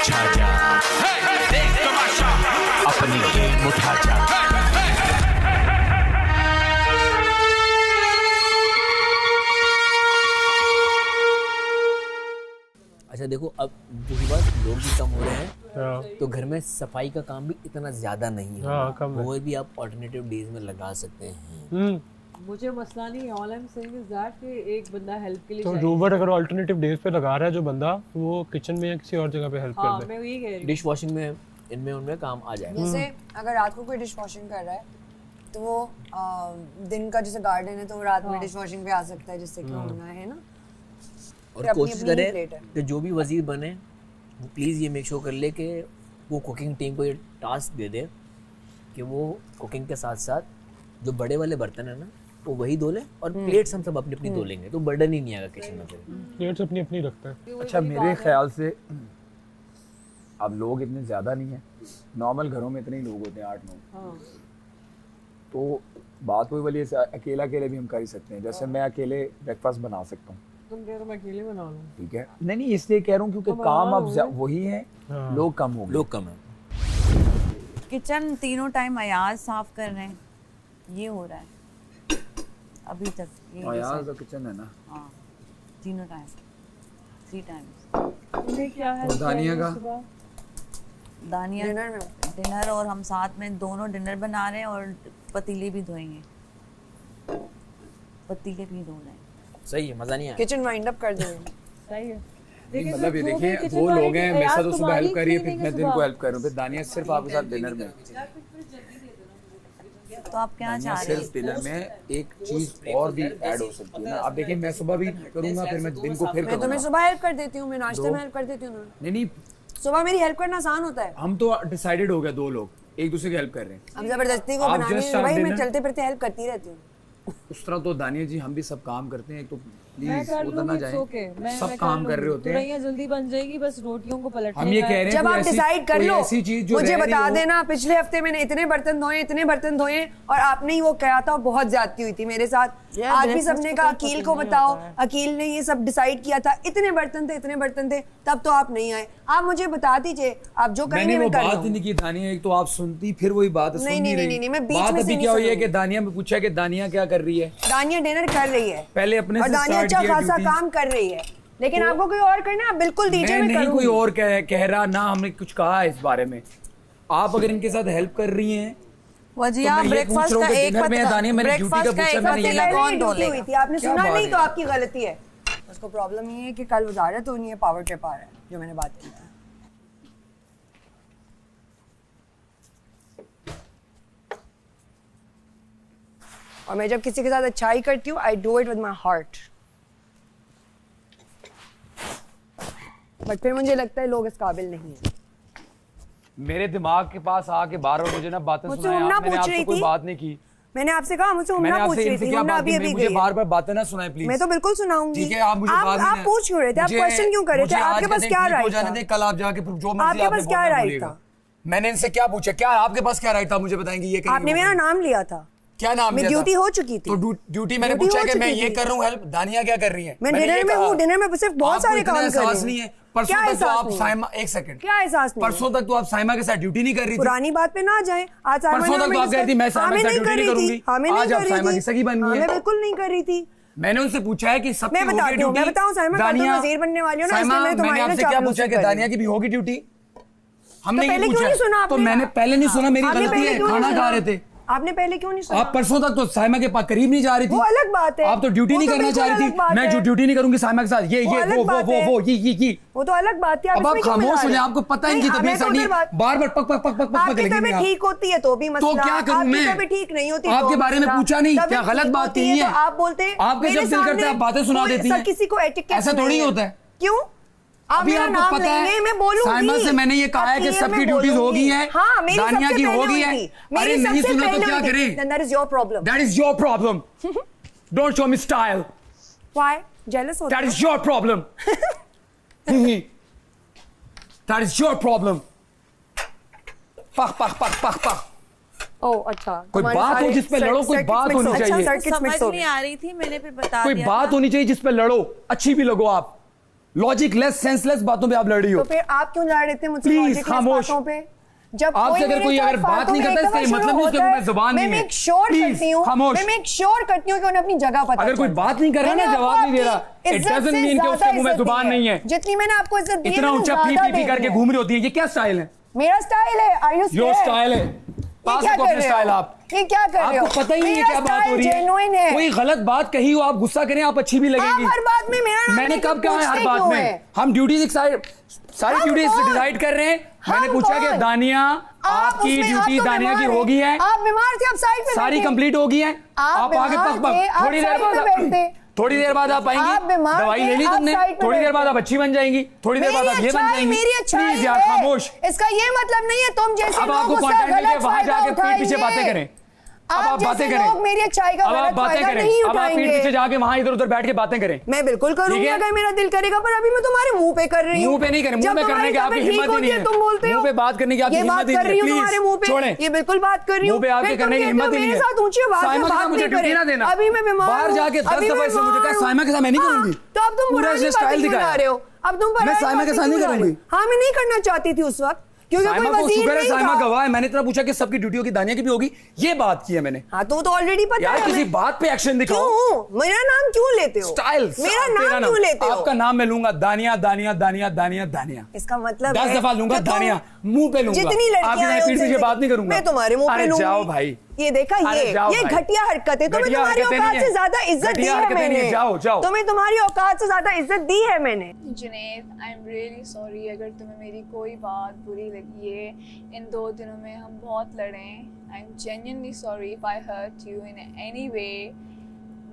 छा जा, देख तमाशा, अपनी गेम उठा जा। अच्छा देखो, अब दूसरी बात, लोग भी कम हो रहे हैं तो घर में सफाई का काम भी इतना ज्यादा नहीं है, वो भी आप ऑल्टरनेटिव डेज में लगा सकते हैं। मुझे मसला नहीं है, all I am saying is that कि एक बंदा हेल्प के लिए तो रोबोट अगर ऑल्टरनेटिव डेज पे लगा रहा है जो बंदा, वो किचन में या किसी और जगह पे हेल्प कर दे। मैं वही कह रही हूं, डिश वॉशिंग में इनमें उनमें काम आ जाएगा। जैसे अगर रात को कोई डिश वॉशिंग कर रहा है तो वो दिन का जैसे गार्डन है तो वो रात में डिश वॉशिंग पे आ सकता है, जिससे कि होना है ना। और कोशिश करें कि जो भी वजीर बने वो प्लीज़ ये मेक श्योर कर ले कि वो कुकिंग टीम को ये टास्क दे दे कि वो कुकिंग के साथ साथ जो बड़े वाले बर्तन है ना वो वही धो ले, और प्लेट्स हम सब अपनी अपनी धो लेंगे, तो बर्डन ही नहीं आएगा किचन में। फिर प्लेट्स अपनी अपनी रखते हैं। अच्छा, मेरे ख्याल से अब लोग इतने ज़्यादा नहीं है, नॉर्मल घरों में इतने ही लोग होते हैं 8-9, तो बात वही वाली है, अकेला अकेले भी हम कर ही सकते हैं। जैसे मैं अकेले ब्रेकफास्ट बना सकता हूँ, तुम कह रहे हो मैं अकेले बना लूं। ठीक है, नहीं इसलिए कह रहा हूँ क्योंकि काम अब वही है, लोग कम हो गए, लोग कम है। किचन तीनों टाइम अयाज साफ कर रहे हैं, ये हो रहा है अभी तक। यार तो किचन है ना, हाँ, तीनों टाइम, 3 टाइम्स। तुमने क्या है दानिया का दानिया डिनर, और हम साथ में दोनों डिनर बना रहे हैं और पतीले भी धोएंगे, पतीले भी धो रहे हैं। सही है, मजा नहीं आया। किचन वाइंड अप कर देंगे। सही है। मतलब ये देखिए, दो लोग हैं, मेरे साथ तो सुबह हेल्प कर रही है, फिर मैं दिन को हेल्प कर रहा हूँ, फिर दानिया सिर्फ आपके साथ डिनर में। तो आप क्या चाह रहे हैं? सिर्फ डिनर में एक चीज और भी ऐड हो सकती है ना। आप देखिए, मैं सुबह भी करूंगा, फिर मैं दिन को फिर मैं तुम्हें सुबह हेल्प कर देती हूँ, मैं नाश्ते में हेल्प कर देती हूँ। नहीं, सुबह मेरी हेल्प करना आसान होता है। हम तो डिसाइडेड हो गए, 2 लोग एक दूसरे की हेल्प कर रहे हैं। अब जबरदस्ती को बनाने में भाई मैं चलते फिरते हेल्प करती रहती हूँ। उस तरह तो दानिया जी हम भी सब काम करते हैं, तो प्लीज उधर ना जाएं, मैं सब काम कर रहे होते हैं। जल्दी बन जाएगी, बस रोटियों को पलटने हम ये कह रहे हैं जब आप डिसाइड कर लो, ऐसी चीज जो मुझे बता देना पिछले हफ्ते मैंने इतने बर्तन धोए और आपने ही वो कहा था, बहुत ज्यादती हुई थी मेरे साथ। आज भी सबने कहा अकील को बताओ, अकील ने ये सब डिसाइड किया था, इतने बर्तन थे, तब तो आप नहीं आए। आप मुझे बता दीजिए, आप जो करेंगे मैं कर लूंगी। बात नहीं की दानिया, एक तो आप सुनती फिर वही बात सुन नहीं रही। मैं बीच बात में अभी क्या हुई है कि दानिया में पूछा कि दानिया क्या कर रही है। दानिया डिनर कर रही है पहले अपने और से दानिया अच्छा खासा ड्यूटी। काम कर रही है, लेकिन आपको कोई और करना आप बिल्कुल दीजिए, मैं नहीं कोई करूंगी। और कह रहा ना, हमने कुछ कहा है इस बारे में। आप अगर इनके साथ हेल्प कर रही हैं वजी, आप ब्रेकफास्ट का एक कौन ड्यूटी हुई थी, आपने सुना नहीं तो आपकी गलती है। उसको प्रॉब्लम ये है कि कल वो जा रहा है तो उन्हें पावर ट्रिप आ रहा है, जो मैंने बात की थी। और मैं जब किसी के साथ अच्छाई करती हूँ, I do it with my heart, but फिर मुझे लगता है लोग इस काबिल नहीं है। मेरे दिमाग के पास आके बार-बार मुझे ना बातें सुनाएं, मैंने आपसे कोई बात नहीं की। मैंने आपसे कहा, मुझसे उम्रा पूछ रही थी, उम्रा अभी मुझे बार-बार बातें ना सुनाएं प्लीज। मैं तो बिल्कुल सुनाऊंगी। ठीक है, आप मुझे बात आप पूछ क्यों रहे थे, आप क्वेश्चन क्यों कर रहे थे? आपके पास क्या राइट था? कल आप जाके जो मर्जी आपके पास क्या राइट था? मैंने इनसे क्या पूछा, क्या आपके पास क्या राइट था मुझे बताएंगे? ये आपने मेरा नाम लिया था, क्या नाम लिया था? ड्यूटी हो चुकी थी। तो ड्यूटी मैंने पूछा कि मैं ये कर रहा हूँ हेल्प, दानिया क्या कर रही है? मैं डिनर में हूँ, डिनर में सिर्फ बहुत सारे काम कर रही हूँ। परसों तक तो आप साइमा, एक सेकंड, क्या एहसास नहीं? परसों तक तो आप साइमा के साथ ड्यूटी नहीं कर रही थी। पुरानी बात पे ना जाएं। आज परसों तक तो आप कह रही थी मैं साइमा के साथ ड्यूटी नहीं करूंगी, आज आप साइमा की सगी बन गई है। मैं बिल्कुल नहीं कर रही थी। मैंने उनसे पूछा है कि सबकी मैं बताती हूँ, मैं बताऊँ साइमा, कल तुम वजीर बनने वाली हो ना, इसलिए मैंने तुम्हारी आपसे क्या पूछा कि दानिया की भी होगी ड्यूटी? हमने पहले क्यों नहीं सुना? तो मैंने पहले नहीं सुना, मेरी गलती है, खाना खा रहे थे। आपने पहले क्यों नहीं सुना? आप परसों तक तो साइमा के पास करीब नहीं जा रही थी। वो अलग बात है। आप तो ड्यूटी नहीं करना चाह रही थी। मैं जो ड्यूटी नहीं करूंगी साइमा के साथ, ये वो वो तो अलग बात है। अब आप खामोश हो जाए, आपको पता है इनकी तबीयत सड़ी, बार-बार पक पक पक पक पक लेकिन आप ठीक होती है तो भी मसला, तो क्या करूं मैं? तबीयत ठीक नहीं होती आपके बारे में पूछा नहीं, क्या गलत बात नहीं है? आप बोलते आपके जब दिल करता है आप बातें सुना देती हैं। किसी को एटिकेट ऐसा थोड़ी होता है। क्यों? अभी आपको पता है, मैं बोलूंगी, साइमा से मैंने ये कहा है कि सबकी ड्यूटीज हो गई है, दानिया की हो गई है। अरे नहीं सुना तो क्या करें? Then that is your problem. That is your problem. Don't show me style. Why? Jealous होते? That is your problem. That is your problem. पख पख पख पख पख। ओह अच्छा, कोई बात हो जिस पे लड़ो, कोई बात होनी चाहिए। समझ नहीं आ रही थी, मैंने फिर बता दिया। कोई बात होनी चाहिए जिस पे लड़ो, अच्छी भी लगो आप। लॉजिकलेस सेंसलेस बातों पे आप लड़ रही हो। तो फिर आप क्यों लड़ रहे थे मुझसे Please, लॉजिकलेस खामोश। बातों पे? जब आपसे अगर कोई अगर बात नहीं करता इसका ये मतलब नहीं उसके मुंह में जुबान नहीं है। मैं मेक श्योर करती हूँ, खामोश। मैं मेक श्योर करती हूँ कि उन्हें अपनी जगह पता अगर कोई चले। बात नहीं कर रहा ना, मैंने जवाब आपको नहीं दे रहा, आपकी it इज्जत doesn't से mean कि उसके ज्यादा मुंह में इज्जत जुबान दी नहीं है। जितनी मैंने आपको इज्जत दी है, इतना मैंने ऊंचा पी ज्यादा पी पी दे करके दी है। घूम रही होती है, ये क्या स्टाइल है? मेरा स्टाइल है, आर यू योर स्टाइल है, ये पास क्या रखो कर अपने रहे स्टाइल हो? आप। ये क्या कर रहे हो? आपको पता ही नहीं है मेरा क्या बात हो style रही genuine है। कोई गलत बात कही हो, आप गुस्सा करें, आप अच्छी भी लगेंगी। आप हर बात में मेरा नाम मैंने लेके कब कहा है हर पूछते बात क्यों में? है? हम ड्यूटीज सारी हम ड्यूटीज कौन? डिसाइड कर रहे हैं। मैंने हम पूछा कि कौन? दानिया आप आपकी उसमें- ड्यूटी आप तो दानिया की बीमार होगी है, आप बीमार थे, आप साइड पे सारी बैठे। कंप्लीट होगी है। आप आगे बीमार थे, आप थोड़ी देर साइड पे बाद बैठते। थोड़ी देर बाद आप आप आएंगी, बीमार दवाई थे, ले ली आप तुमने, साइड पे थोड़ी देर बाद बैठे। आप अच्छी बन जाएंगी, थोड़ी देर बाद आप ये बन जाएंगी। मेरी अच्छाई प्लीज यार है। खामोश। इसका ये मतलब नहीं है तुम जैसे अब लोगों आपको से कॉन्टेंट गलत लेके वहां फायदा जाके पीठ पीछे उठाएंगे। बातें करें। अब आप जैसे बातें करें, लोग मेरी अच्छाई का अब आप गलत बातें फायदा करें, नहीं अब आप पीठ पीछे उठाएंगे। जाके वहां इधर उधर बैठ के बातें करें। मैं बिल्कुल करूंगी ठीक है? अगर मेरा दिल करेगा, पर अभी मैं तुम्हारे मुंह पे कर रही हूँ। मुंह पे नहीं करें, मुंह जब पे करने तुम्हारी की आपकी तबीयत ठीक हिम्मत ही होती नहीं है, है। तुम बोलते हो मुंह पे बात करने की आपकी ये हिम्मत बात ही कर नहीं रही है। हूँ प्लीज तुम्हारे मुंह पे, छोड़ें। ये बिल्कुल बात कर रही हूँ। मुंह पे आके फिर तुम करने की कहते हिम्मत हो ही नहीं मेरे है। साथ ऊंची आवाज में साइमा के बात साथ मुझे नहीं ड्यूटी करें। ना देना। अभी मैं बीमार बाहर हूँ, जाके 10 अभी दफा मैं इससे मुझे बीमार कहा, हूँ। साइमा के साथ मैं नहीं हाँ, करूंगी। तो अब तुम पूरा पुरानी इसने बातें स्टाइल क्यों दिखाया। बना रहे हो? अब तुम मैं पुरानी साइमा के बातें साथ नहीं क्यों बना रहे हो? करूंगी। हाँ, मैं नहीं करना चाहती थी उस वक्त, क्योंकि कोई साइमा को वजीर शुक्र है नहीं साइमा था। गवाह है। मैंने इतना पूछा कि सबकी ड्यूटी होगी, दानिया की भी होगी, ये बात की है मैंने। हाँ, तो ऑलरेडी पता यार है किसी हमें। बात पे एक्शन दिखाओ। क्यों मेरा नाम क्यों लेते हो? स्टाइल मेरा नाम क्यों लेते हो? आपका नाम मैं लूंगा, दानिया दानिया दानिया दानिया दानिया। इसका मतलब 10 दफा लूंगा कि तुम दानिया, मुंह पे लूंगा। जितनी लड़कियां आपके हैं साथ पीठ उनसे पीछे बात नहीं करूंगा। मैं तुम्हारे मुंह पे अरे लूंगी। जाओ भाई, ये देखा, अरे जाओ ये भाई। घटिया हरकत है। तुम्हें घटिया तुम्हारी हरकतें औकात नहीं से है। ज्यादा इज्जत दी घटिया है हरकतें नहीं मैंने। है, जाओ, जाओ। तुम्हें तुम्हारी औकात से ज्यादा इज्जत दी है मैंने। Junaid, I am really sorry अगर तुम्हें मेरी कोई बात बुरी लगी है। इन 2 दिनों में हम बहुत लड़े। I am genuinely sorry if I hurt you in any way,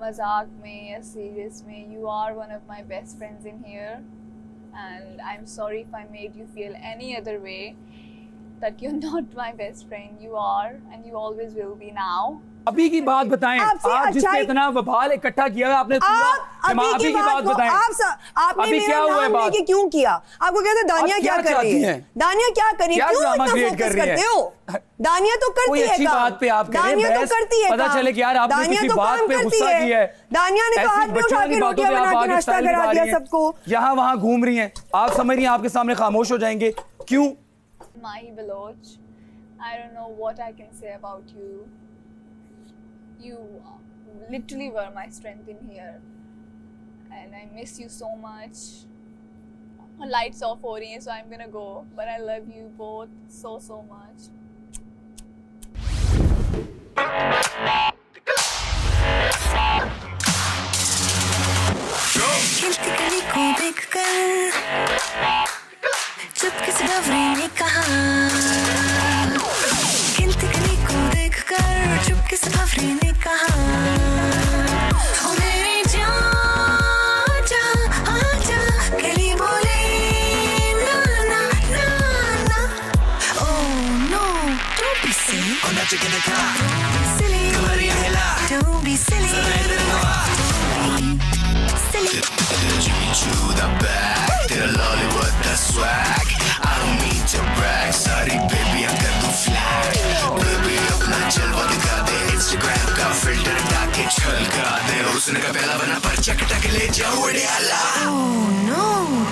मजाक में या सीरियस में। You are one of my best friends in here and I am sorry if I made you feel any other way that you're not my best friend. You are and you always will be now. अभी की बात बताएं। आपसे आप जिसने अच्छाई- इतना वबाल इकट्ठा किया है आपने पूरा अभी की बात बताएं। आपने अभी मेरा क्या हुआ है नाम बात? लेके क्यों किया? आपको कहते दानिया आप क्या क्या कर रही चाहती है? हैं? दानिया क्या कर रही है? क्या क्यों ड्रामा इतना क्रिएट फोकस कर रही है? करते हो? दानिया तो करती कोई है अच्छी काम। बात पे आप करें, दानिया तो बहस, करती है पता काम। चले कि यार आपने दानिया किसी तो बात काम पे करती गुस्सा किया है। दानिया ने तो ऐसी हाथ में बच्चों उठा वाली के बातों रोटियां पे आप बना के आगे नाश्ता स्टाइल करा दिखा दिया रही हैं। सबको। यहाँ वहाँ घूम रही हैं, आप समझ रही हैं आपके सामने खामोश हो जाएंगे क्यों? Mahi Baloch, I don't know what I can say about you. You literally were my strength in here, and I miss you so much. Lights off हो रही हैं, so I'm gonna go. But I love you both so much. खिलती कली को देखकर चुपके से गवरी ने कहा, खिलती कली को देखकर चुपके से गवरी ने कहा, ओ मेरी जान जा आजा, कली बोले ना ना ना ना, oh no, don't be silly, don't be silly, don't be silly, silly. To the back, तेरा lolly with the swag. I don't mean to brag, sorry baby I'm gonna flag. Baby अपना जलवा दिखा दे, Instagram का filter हटा के छलका दे. उसने का पहला बना पर चकटा के ले जाओ अड़ियाला. Oh no,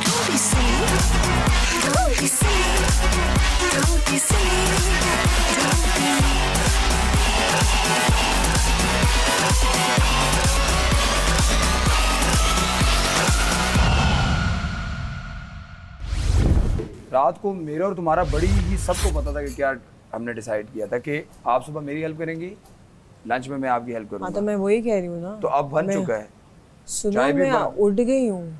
don't be silly, don't be silly, don't be silly, don't be. रात को मेरा और तुम्हारा बड़ी ही सबको पता था कि क्या हमने डिसाइड किया था कि आप सुबह मेरी हेल्प करेंगी, लंच में मैं आपकी हेल्प हाँ तो करूंगा। मैं वही कह रही हूँ ना। तो अब बन चुका है, सुनो चाय भी मैं बन- उठ गई हूँ,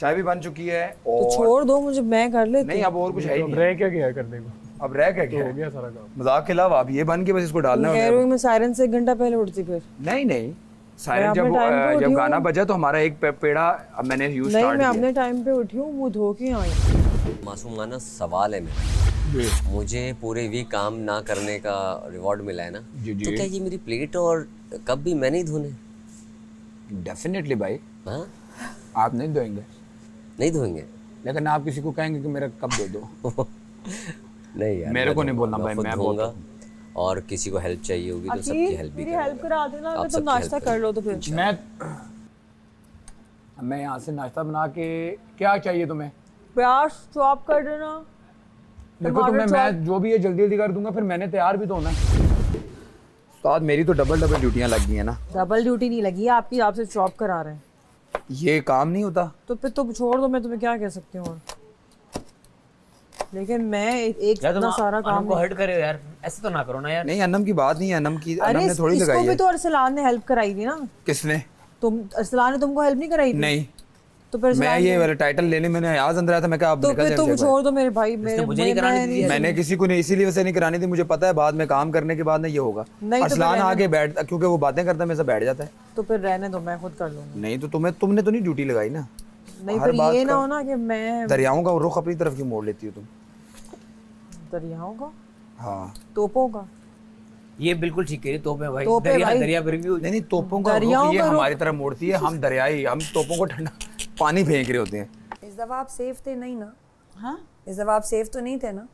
चाय भी बन चुकी है तो और छोड़ दो मुझे, मैं कर लेती नहीं हूँ। अब और कुछ है ही अब नहीं। रह क्या गया करने को, अब रह क्या तो गया हो है? गया सारा काम। मजाक के अलावा अब ये बन के बस इसको डालना कह है। रही हूँ मैं सायरन से 1 घंटा पहले उठती फिर। नहीं नहीं सायरन मैं जब अपने time पे उठी जब हूँ। गाना बजा तो हमारा एक पेड़ा अब मैंने यूज नहीं स्टार्ट मैं किया। अपने टाइम पे उठी हूँ, मुँह धो के आई। मासूमाना सवाल है मेरा, मुझे पूरे वीक काम ना करने का रिवॉर्ड मिला है ना, जी, जी। तो क्या ये मेरी प्लेट और कप भी मैं नहीं धोने? डेफिनेटली भाई, हाँ आप नहीं धोएंगे, नहीं धोएंगे? लेकिन आप किसी को कहेंगे कि मेरा कप दे दो। नहीं यार, मेरे को नहीं बोलना भाई, खुद मैं धोऊंगा। बोलता और किसी को हेल्प चाहिए होगी तो सबकी हेल्प भी मेरी करूंगा। हेल्प करा देना, आप अगर तुम सबकी नाश्ता help कर लो तो फिर। मैं मैं यहाँ से नाश्ता बना के, क्या चाहिए तुम्हें? प्याज चॉप कर देना। देखो तुम्हें मैं जो भी है जल्दी जल्दी कर दूंगा, फिर मैंने तैयार भी तो होना है। उस्ताद मेरी तो डबल ड्यूटियाँ लग गई हैं ना। डबल ड्यूटी नहीं लगी है आपकी, आपसे चॉप करा रहे हैं। ये काम नहीं होता तो फिर तो छोड़ दो, मैं तुम्हें क्या कह सकती हूँ। लेकिन मैं एक इतना सारा काम को हर्ट करे यार, ऐसे तो ना करो ना यार। नहीं अनम की बात नहीं है, अनम की अरे अनम ने थोड़ी लगाई है। इसको भी तो अरसलान ने हेल्प कराई थी ना। किसने? तुम, अरसलान ने तुमको हेल्प नहीं कराई थी? नहीं तो फिर मैं ये वाला टाइटल लेने मैंने आज अंदर आया था, मैं कहा आप तो निकल फिर तुम छोड़ दो मेरे भाई। मुझे नहीं करानी थी। मैंने किसी को नहीं इसीलिए वैसे नहीं करानी थी, मुझे पता है बाद में काम करने के बाद ना ये होगा। अरसलान आगे बैठ, क्योंकि वो बातें करता है, मेरे से बैठ जाता है। तो फिर रहने दो, मैं खुद कर लूंगी। नहीं तो तुमने तो नहीं ड्यूटी लगाई ना। नहीं फिर ये ना हो ना कि मैं दरियाओं का रुख अपनी तरफ क्यों मोड़ लेती हो तुम? दरियाओं का? हाँ तोपों का। ये बिल्कुल ठीक है, तोपे भाई। दरिया पर भी नहीं तोपों का रुख ये हमारी तरफ मोड़ती है, हम दरियाई, हम तोपों को ठंडा पानी फेंक रहे होते हैं। इस दफा आप सेफ थे नहीं ना? हाँ इस दफा आप सेफ तो नहीं थे ना?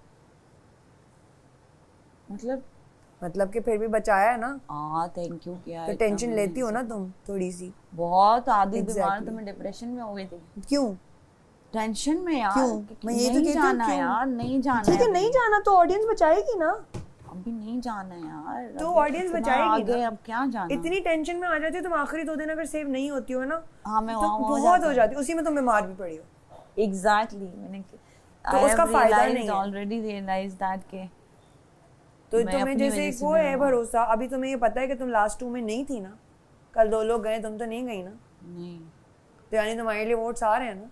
मतलब कि फिर भी बचाया है ना? हाँ थैंक यू। क्या तो टेंशन लेती हो ना तुम थोड़ी सी? बहुत आधी बीमार तो मैं डिप्रेशन में हो गई थी। क्यों टेंशन में यार? क्यों? मैं ये तो कहती हूँ क्यों? यार नहीं जाना। ठीक है नहीं जाना तो ऑडियंस बचाएगी ना। अभी नहीं जाना यार। तो ऑडियंस बचाएगी ना। अब क्या जाना? इतनी टेंशन में आ जाती हो तुम, आखिरी 2 दिन अगर सेव नहीं होती हो ना। हाँ मैं तो बहुत हो जाती, उसी में तुम बीमार भी पड़ी हो। एग्जैक्टली मैंने तो उसका फायदा नहीं है। ऑलरेडी रियलाइज दैट के तो तुम्हें जैसे वो है भरोसा, अभी तुम्हें ये पता है कि तुम लास्ट 2 में नहीं थी ना, कल 2 लोग गए, तुम तो नहीं गई ना। नहीं तो यानी तुम्हारे लिए वोट्स आ रहे हैं ना।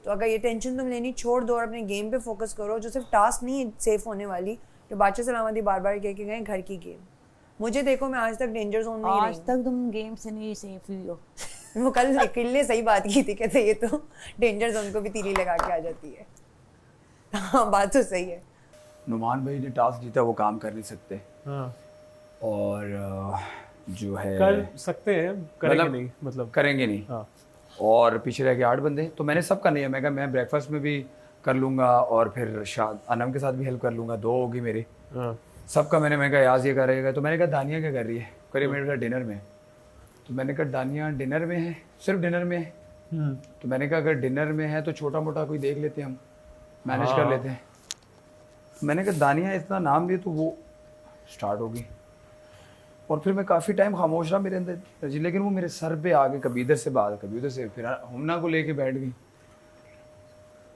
तो अगर ये टेंशन तुम लेनी छोड़ दो और अपने गेम पे फोकस करो, जो सिर्फ टास्क नहीं है सेफ होने वाली, जो बादशाह सलामती बार बार कह के गए घर की गेम। मुझे देखो मैं आज तक डेंजर जोन में ही रही। आज तक तुम गेम से नहीं सेफ हुई हो। वो कल निखिल ने सही बात की थी, कहते ये तो डेंजर जोन को भी तीली लगा के आ जाती है। हाँ बात तो सही है। नुमान भाई ने टास्क जीता, वो काम कर नहीं सकते। हाँ। और जो है कर सकते हैं, करेंगे नहीं, मतलब करेंगे नहीं। हाँ। और पीछे रह गए 8 बंदे, तो मैंने सबका नहीं है। मैं कहा मैं ब्रेकफास्ट में भी कर लूँगा और फिर अनम के साथ भी हेल्प कर लूँगा, 2 होगी मेरी। हाँ। सबका मैंने कहा याज ये करेगा। तो मैंने कहा दानिया क्या कर रही है? करिए मेरे साथ डिनर में। तो मैंने कहा दानिया डिनर में है, सिर्फ डिनर में है। तो मैंने कहा अगर डिनर में है तो छोटा मोटा कोई देख लेते हैं, हम मैनेज कर लेते हैं। मैंने कहा दानिया इतना नाम दिया तो वो स्टार्ट होगी। और फिर मैं काफ़ी टाइम खामोश रहा मेरे अंदर, लेकिन वो मेरे सर पे आके कभी इधर से बात, कभी उधर से, फिर हुमना को लेके बैठ गई।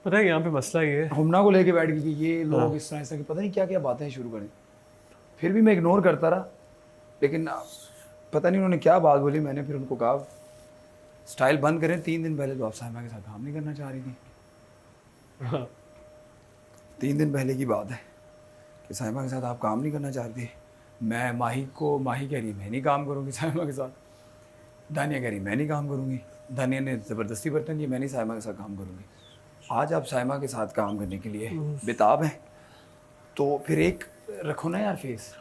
पता है यहाँ पे मसला ये है, हुमना को लेके बैठ गई कि ये लोग इस तरह की पता नहीं क्या क्या बातें शुरू करें। फिर भी मैं इग्नोर करता रहा, लेकिन पता नहीं उन्होंने क्या बात बोली। मैंने फिर उनको कहा स्टाइल बंद करें। 3 दिन पहले तो आप साहिमा के साथ काम नहीं करना चाह रही थी। 3 दिन पहले की बात है कि साहिमा के साथ आप काम नहीं करना चाहती। मैं माही कह रही मैं नहीं काम करूँगी साहिमा के साथ। दानिया कह रही मैं नहीं काम करूँगी। दानिया ने ज़बरदस्ती बर्तन दिए, मैं नहीं साहिमा के साथ काम करूँगी। आज आप साहिमा के साथ काम करने के लिए बेताब हैं, तो फिर एक रखो ना यार फेस।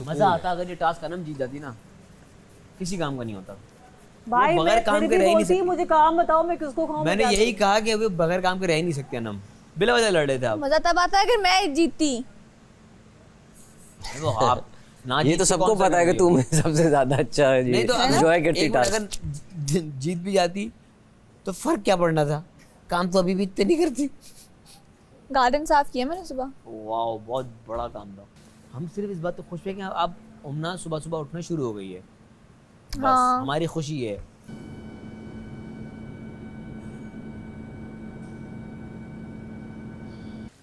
मजा आता अगर ये टास्क अनम जीत जाती ना, किसी काम का नहीं होता भाई। बगैर काम के रह ही नहीं सकती। मुझे काम बताओ मैं किसको खाऊं? मैंने यही कहा कि अभी बगैर काम के रह ही नहीं सकते अनम, बिला वजह लड़ रहे थे आप। मजा तब आता है अगर मैं जीतती। तो आप ना ये तो सबको पता है कि तुम सबसे ज्यादा अच्छा नहीं तो एंजॉय करती टास्क। अगर जीत भी जाती तो फर्क क्या पड़ना था, काम तो अभी भी इतने नहीं करती। गार्डन साफ किया मैंने सुबह। वाह बहुत बड़ा काम था। हम सिर्फ इस बात तो खुश है कि अब उमना सुबह सुबह उठना शुरू हो गई है, बस हाँ। हमारी खुशी है।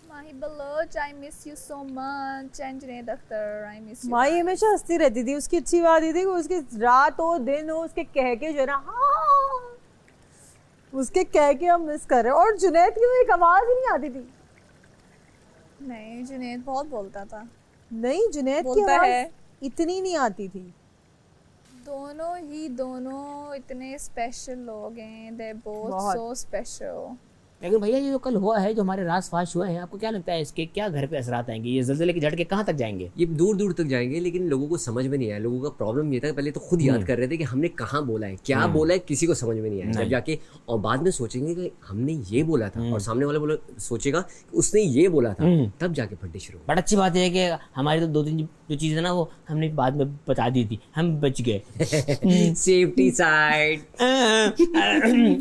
Mahi Baloch, I miss you so much, and Junaid Akhtar, I miss you. Mahi हमेशा हंसती रहती थी। उसकी अच्छी बात ये थी कि उसकी रात हो दिन हो उसके कह के जो है ना, हाँ उसके कह के हम मिस कर रहे हैं। और जुनैद की तो एक आवाज ही नहीं आती थी। नहीं जुनैद बहुत बोलता था। नहीं जुनैद की आवाज इतनी नहीं आती थी। दोनों इतने स्पेशल लोग हैं, दे बोथ सो स्पेशल। लेकिन भैया ये जो कल हुआ है, जो हमारे रास फाश हुए हैं, आपको क्या लगता है इसके क्या घर पे असरात आएंगे? ये ज़लज़ले के झटके कहाँ तक जाएंगे? ये दूर दूर तक जाएंगे, लेकिन लोगों को समझ में नहीं आया। लोगों का प्रॉब्लम ये था कि पहले तो खुद याद कर रहे थे कि हमने कहाँ बोला है, क्या बोला है, किसी को समझ में नहीं आया। जब जाके और बाद में सोचेंगे कि हमने ये बोला था और सामने वाला बोला सोचेगा कि उसने ये बोला था, तब जाके फटने शुरू। बट अच्छी बात है कि हमारी तो 2-3 जो चीज़ें ना वो हमने बाद में बता दी थी, हम बच गए। Safety side.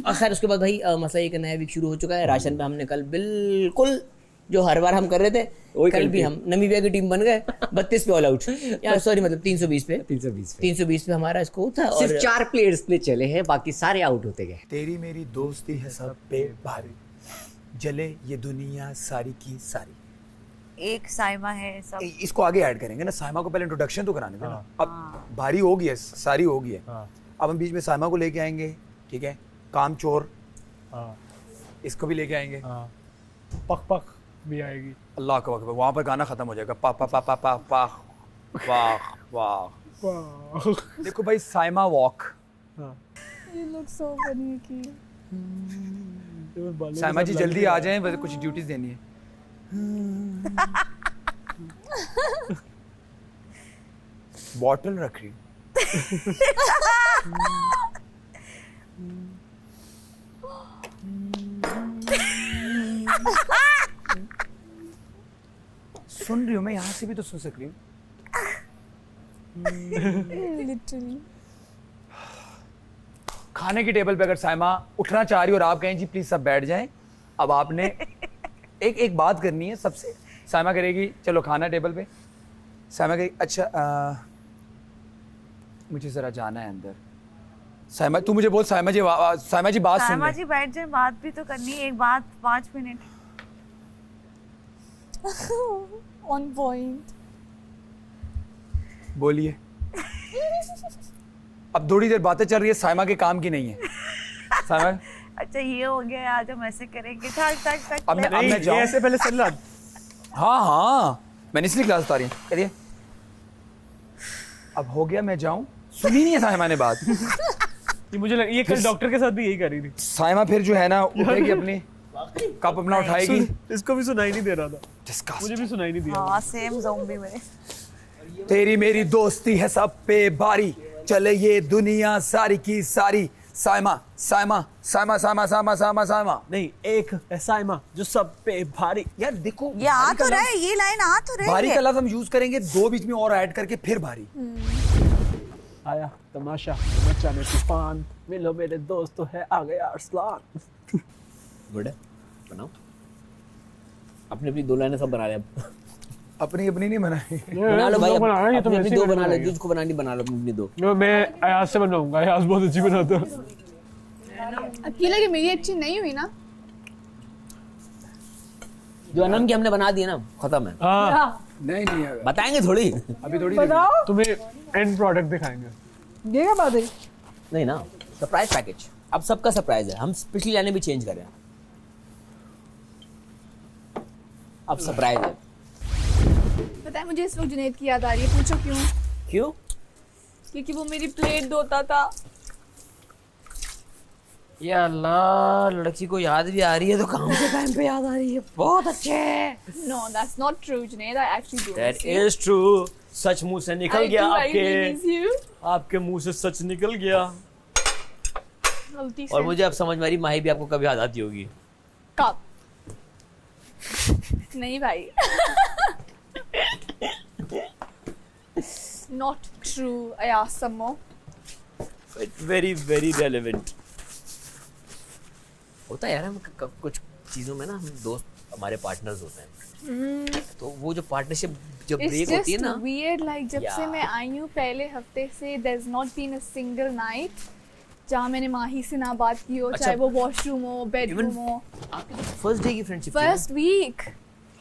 और खैर उसके बाद भाई मसला एक नया वीक शुरू हो चुका है। राशन पे हमने कल बिल्कुल जो हर बार हम कर रहे थे, कल भी हम नमीबिया की टीम बन गए 32 पे ऑल आउट, या सॉरी मतलब 320 पे हमारा स्कोर था। सिर्फ 4 प्लेयर्स ने चले हैं, बाकी सारे आउट होते गए। तेरी मेरी दोस्ती है सब पे भारी, जले ये दुनिया सारी की सारी। एक साइमा है सब। इसको आगे ऐड करेंगे ना, साइमा को पहले इंट्रोडक्शन तो कराने देना। अब भारी हो गई है, सारी हो गई है। अब हम बीच में साइमा को लेके आएंगे, ठीक है, काम चोर इसको भी लेके आएंगे, पक पक भी आएगी। अल्लाह का वक्त, वहाँ पर गाना खत्म हो जाएगा। पा पा पा पा पा पा वाह वाह। देखो भाई Saima walk. You look so funny की। साइमा जी जल्दी आ जाएं, बस कुछ ड्यूटीज देनी है। बॉटल रख रही सुन रही हूँ मैं, यहाँ से भी तो सुन सक रही हूँ। Literally। खाने की टेबल पे अगर साइमा उठना चाह रही हो और आप कहें जी प्लीज सब बैठ जाएं, अब आपने एक बात करनी है सबसे। साइमा करेगी चलो खाना टेबल पे, साइमा कहेगी अच्छा मुझे जरा जाना है अंदर। साइमा तू मुझे बोल, साइमा जी बात सुन। साइमा जी बैठ जाए, बात भी तो करनी है, एक बात 5 मिनट। On point। बोलिए। अब थोड़ी देर बातें चल रही है, साइमा के काम की नहीं है। साइमा अच्छा ये हो गया, आज हम ऐसे करेंगे। ठक अब मैं जाऊं ऐसे पहले चल रहा। हाँ मैंने इसलिए क्लास उतारी करिए। अब हो गया, मैं जाऊं। सुनी नहीं है साइमा ने बात। ये मुझे लगा ये कल डॉक्टर के साथ भी यही कर रही थी। साइमा फिर जो है ना उठेगी, अपनी कप अपना उठाएगी। इसको भी सुनाई नहीं दे रहा था, मुझे भी सुनाई नहीं दिया। हाँ सेम ज़ोंबी में। तेरी मेरी दोस्ती है सब पे भारी, चले ये दुनिया सारी की सारी। साइमा साइमा साइमा साइमा साइमा साइमा साइमा नहीं, एक है साइमा जो सब पे भारी। यार देखो ये आ तो रहा है, ये लाइन आ तो रही है। भारी का लफ्ज़ हम यूज करेंगे, 2 बीच में और ऐड करके फिर भारी। आया तमाशा मचाने तूफान, मिलो मेरे दोस्त तो है आ गया अरसलान। गुड है, बनाओ। अपनी अपनी 2 लाइनें सब बना रहे हैं। अपनी नहीं बनाई। बना लो भाई, अपनी 2 बना लो, जिसको बनानी बना लो अपनी 2। मैं अयाज से बनवाऊंगा, अयाज बहुत अच्छी बनाता है। अकेला कि मेरी अच्छी नहीं हुई ना, जो अनम की हमने बना दी ना, खत्म है। नहीं है, बताएंगे थोड़ी, अभी थोड़ी बताओ। तुम्हें एंड प्रोडक्ट दिखाएंगे। ये क्या बात है? नहीं ना, सरप्राइज पैकेज। अब सबका सरप्राइज है, हम पिछली लाइनें भी चेंज कर रहे हैं। अब सरप्राइज है। पता है मुझे इस वक्त जुनैद की याद आ रही है। पूछो क्यों? क्योंकि वो मेरी प्लेट धोता था। या अल्लाह, लड़की को याद भी आ रही है तो काम के टाइम पे याद आ रही है। बहुत अच्छे। No, that's not true, Junaid. I actually do. That is true. सच मुंह से निकल गया आपके मुंह से सच निकल गया। गलती से। और मुझे अब समझ में आ रही, माही भी आपको कभी याद आती होगी। कब? नहीं भाई। Not true. I asked some more. Very very relevant. होता है यार, हम कुछ चीज़ों में ना हम दोस्त हमारे पार्टनर्स होते हैं। तो वो जो पार्टनरशिप जब ब्रेक होती है ना, weird, like जब से मैं आई हूँ पहले हफ्ते से there's not been a single night जहाँ मैंने माही से ना बात की हो, चाहे वो वॉशरूम हो, बेडरूम हो। आपकी तो फर्स्ट डे की फ्रेंडशिप, फर्स्ट वीक,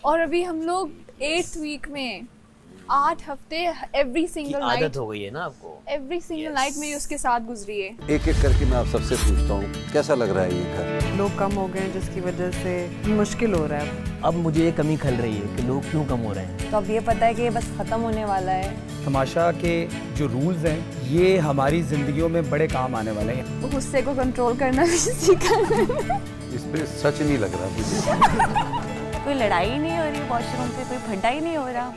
और अभी हम लोग 8th वीक में 8 हफ्ते एवरी सिंगल नाइट। आदत हो गई है ना आपको। एवरी सिंगल नाइट में उसके साथ गुजरी है। एक एक करके मैं आप सबसे पूछता हूँ, कैसा लग रहा है ये घर? लोग कम हो गए हैं जिसकी वजह से मुश्किल हो रहा है। अब मुझे ये कमी खल रही है कि लोग क्यों कम हो रहे हैं। तो अब ये पता है कि ये बस खत्म होने वाला है। तमाशा के जो रूल्स हैं ये हमारी जिंदगियों में बड़े काम आने वाले हैं। गुस्से को कंट्रोल करना भी सीखा है। इस पे सच नहीं लग रहा मुझे। कोई लड़ाई नहीं हो रही वॉशरूम पे, कोई फंडा ही नहीं हो रहा।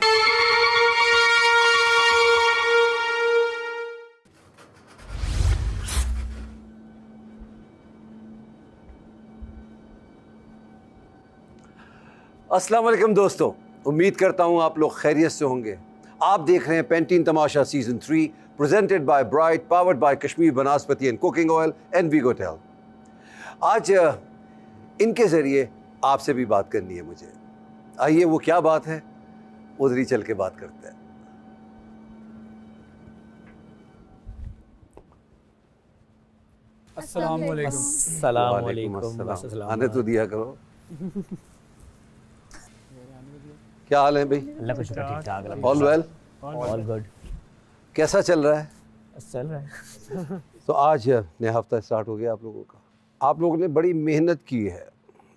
अस्सलाम वालेकुम दोस्तों, उम्मीद करता हूँ आप लोग खैरियत से होंगे। आप देख रहे हैं Pantene Tamasha season 3 presented by Bright, powered by Kashmir Banaspati and cooking oil and Veego टेल। आज इनके ज़रिए आपसे भी बात करनी है मुझे। आइए वो क्या बात है, उधर ही चल के बात करते हैं। अस्सलाम वालेकुम। अस्सलाम। आने तो दिया करो। क्या हाल है भाई? अल्लाह का शुक्र, ठीक ठाक। All well? All good. कैसा चल रहा है? चल रहा है। तो आज नया हफ्ता स्टार्ट हो गया आप लोगों का। आप लोगों ने बड़ी मेहनत की है,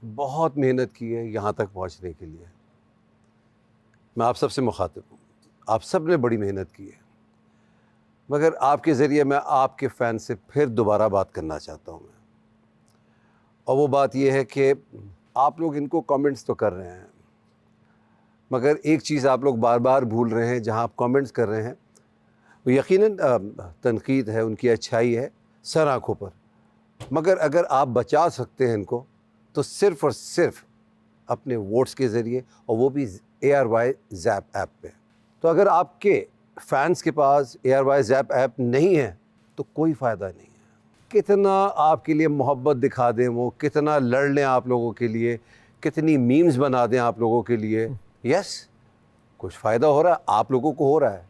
बहुत मेहनत की है यहाँ तक पहुँचने के लिए। मैं आप सबसे मुखातिब हूँ, आप सब ने बड़ी मेहनत की है, मगर आपके ज़रिए मैं आपके फ़ैन से फिर दोबारा बात करना चाहता हूँ मैं। और वो बात ये है कि आप लोग इनको कमेंट्स तो कर रहे हैं, मगर एक चीज़ आप लोग बार बार भूल रहे हैं। जहाँ आप कमेंट्स कर रहे हैं वो यकीनन तनकीद है, उनकी अच्छाई है सर आँखों पर, मगर अगर आप बचा सकते हैं इनको तो सिर्फ़ और सिर्फ अपने वोट्स के ज़रिए, और वो भी ARY ज़ैप ऐप पे। तो अगर आपके फैंस के पास ARY ज़ैप ऐप नहीं है तो कोई फ़ायदा नहीं है। कितना आपके लिए मोहब्बत दिखा दें वो, कितना लड़ लें आप लोगों के लिए, कितनी मीम्स बना दें आप लोगों के लिए, यस कुछ फ़ायदा हो रहा है, आप लोगों को हो रहा है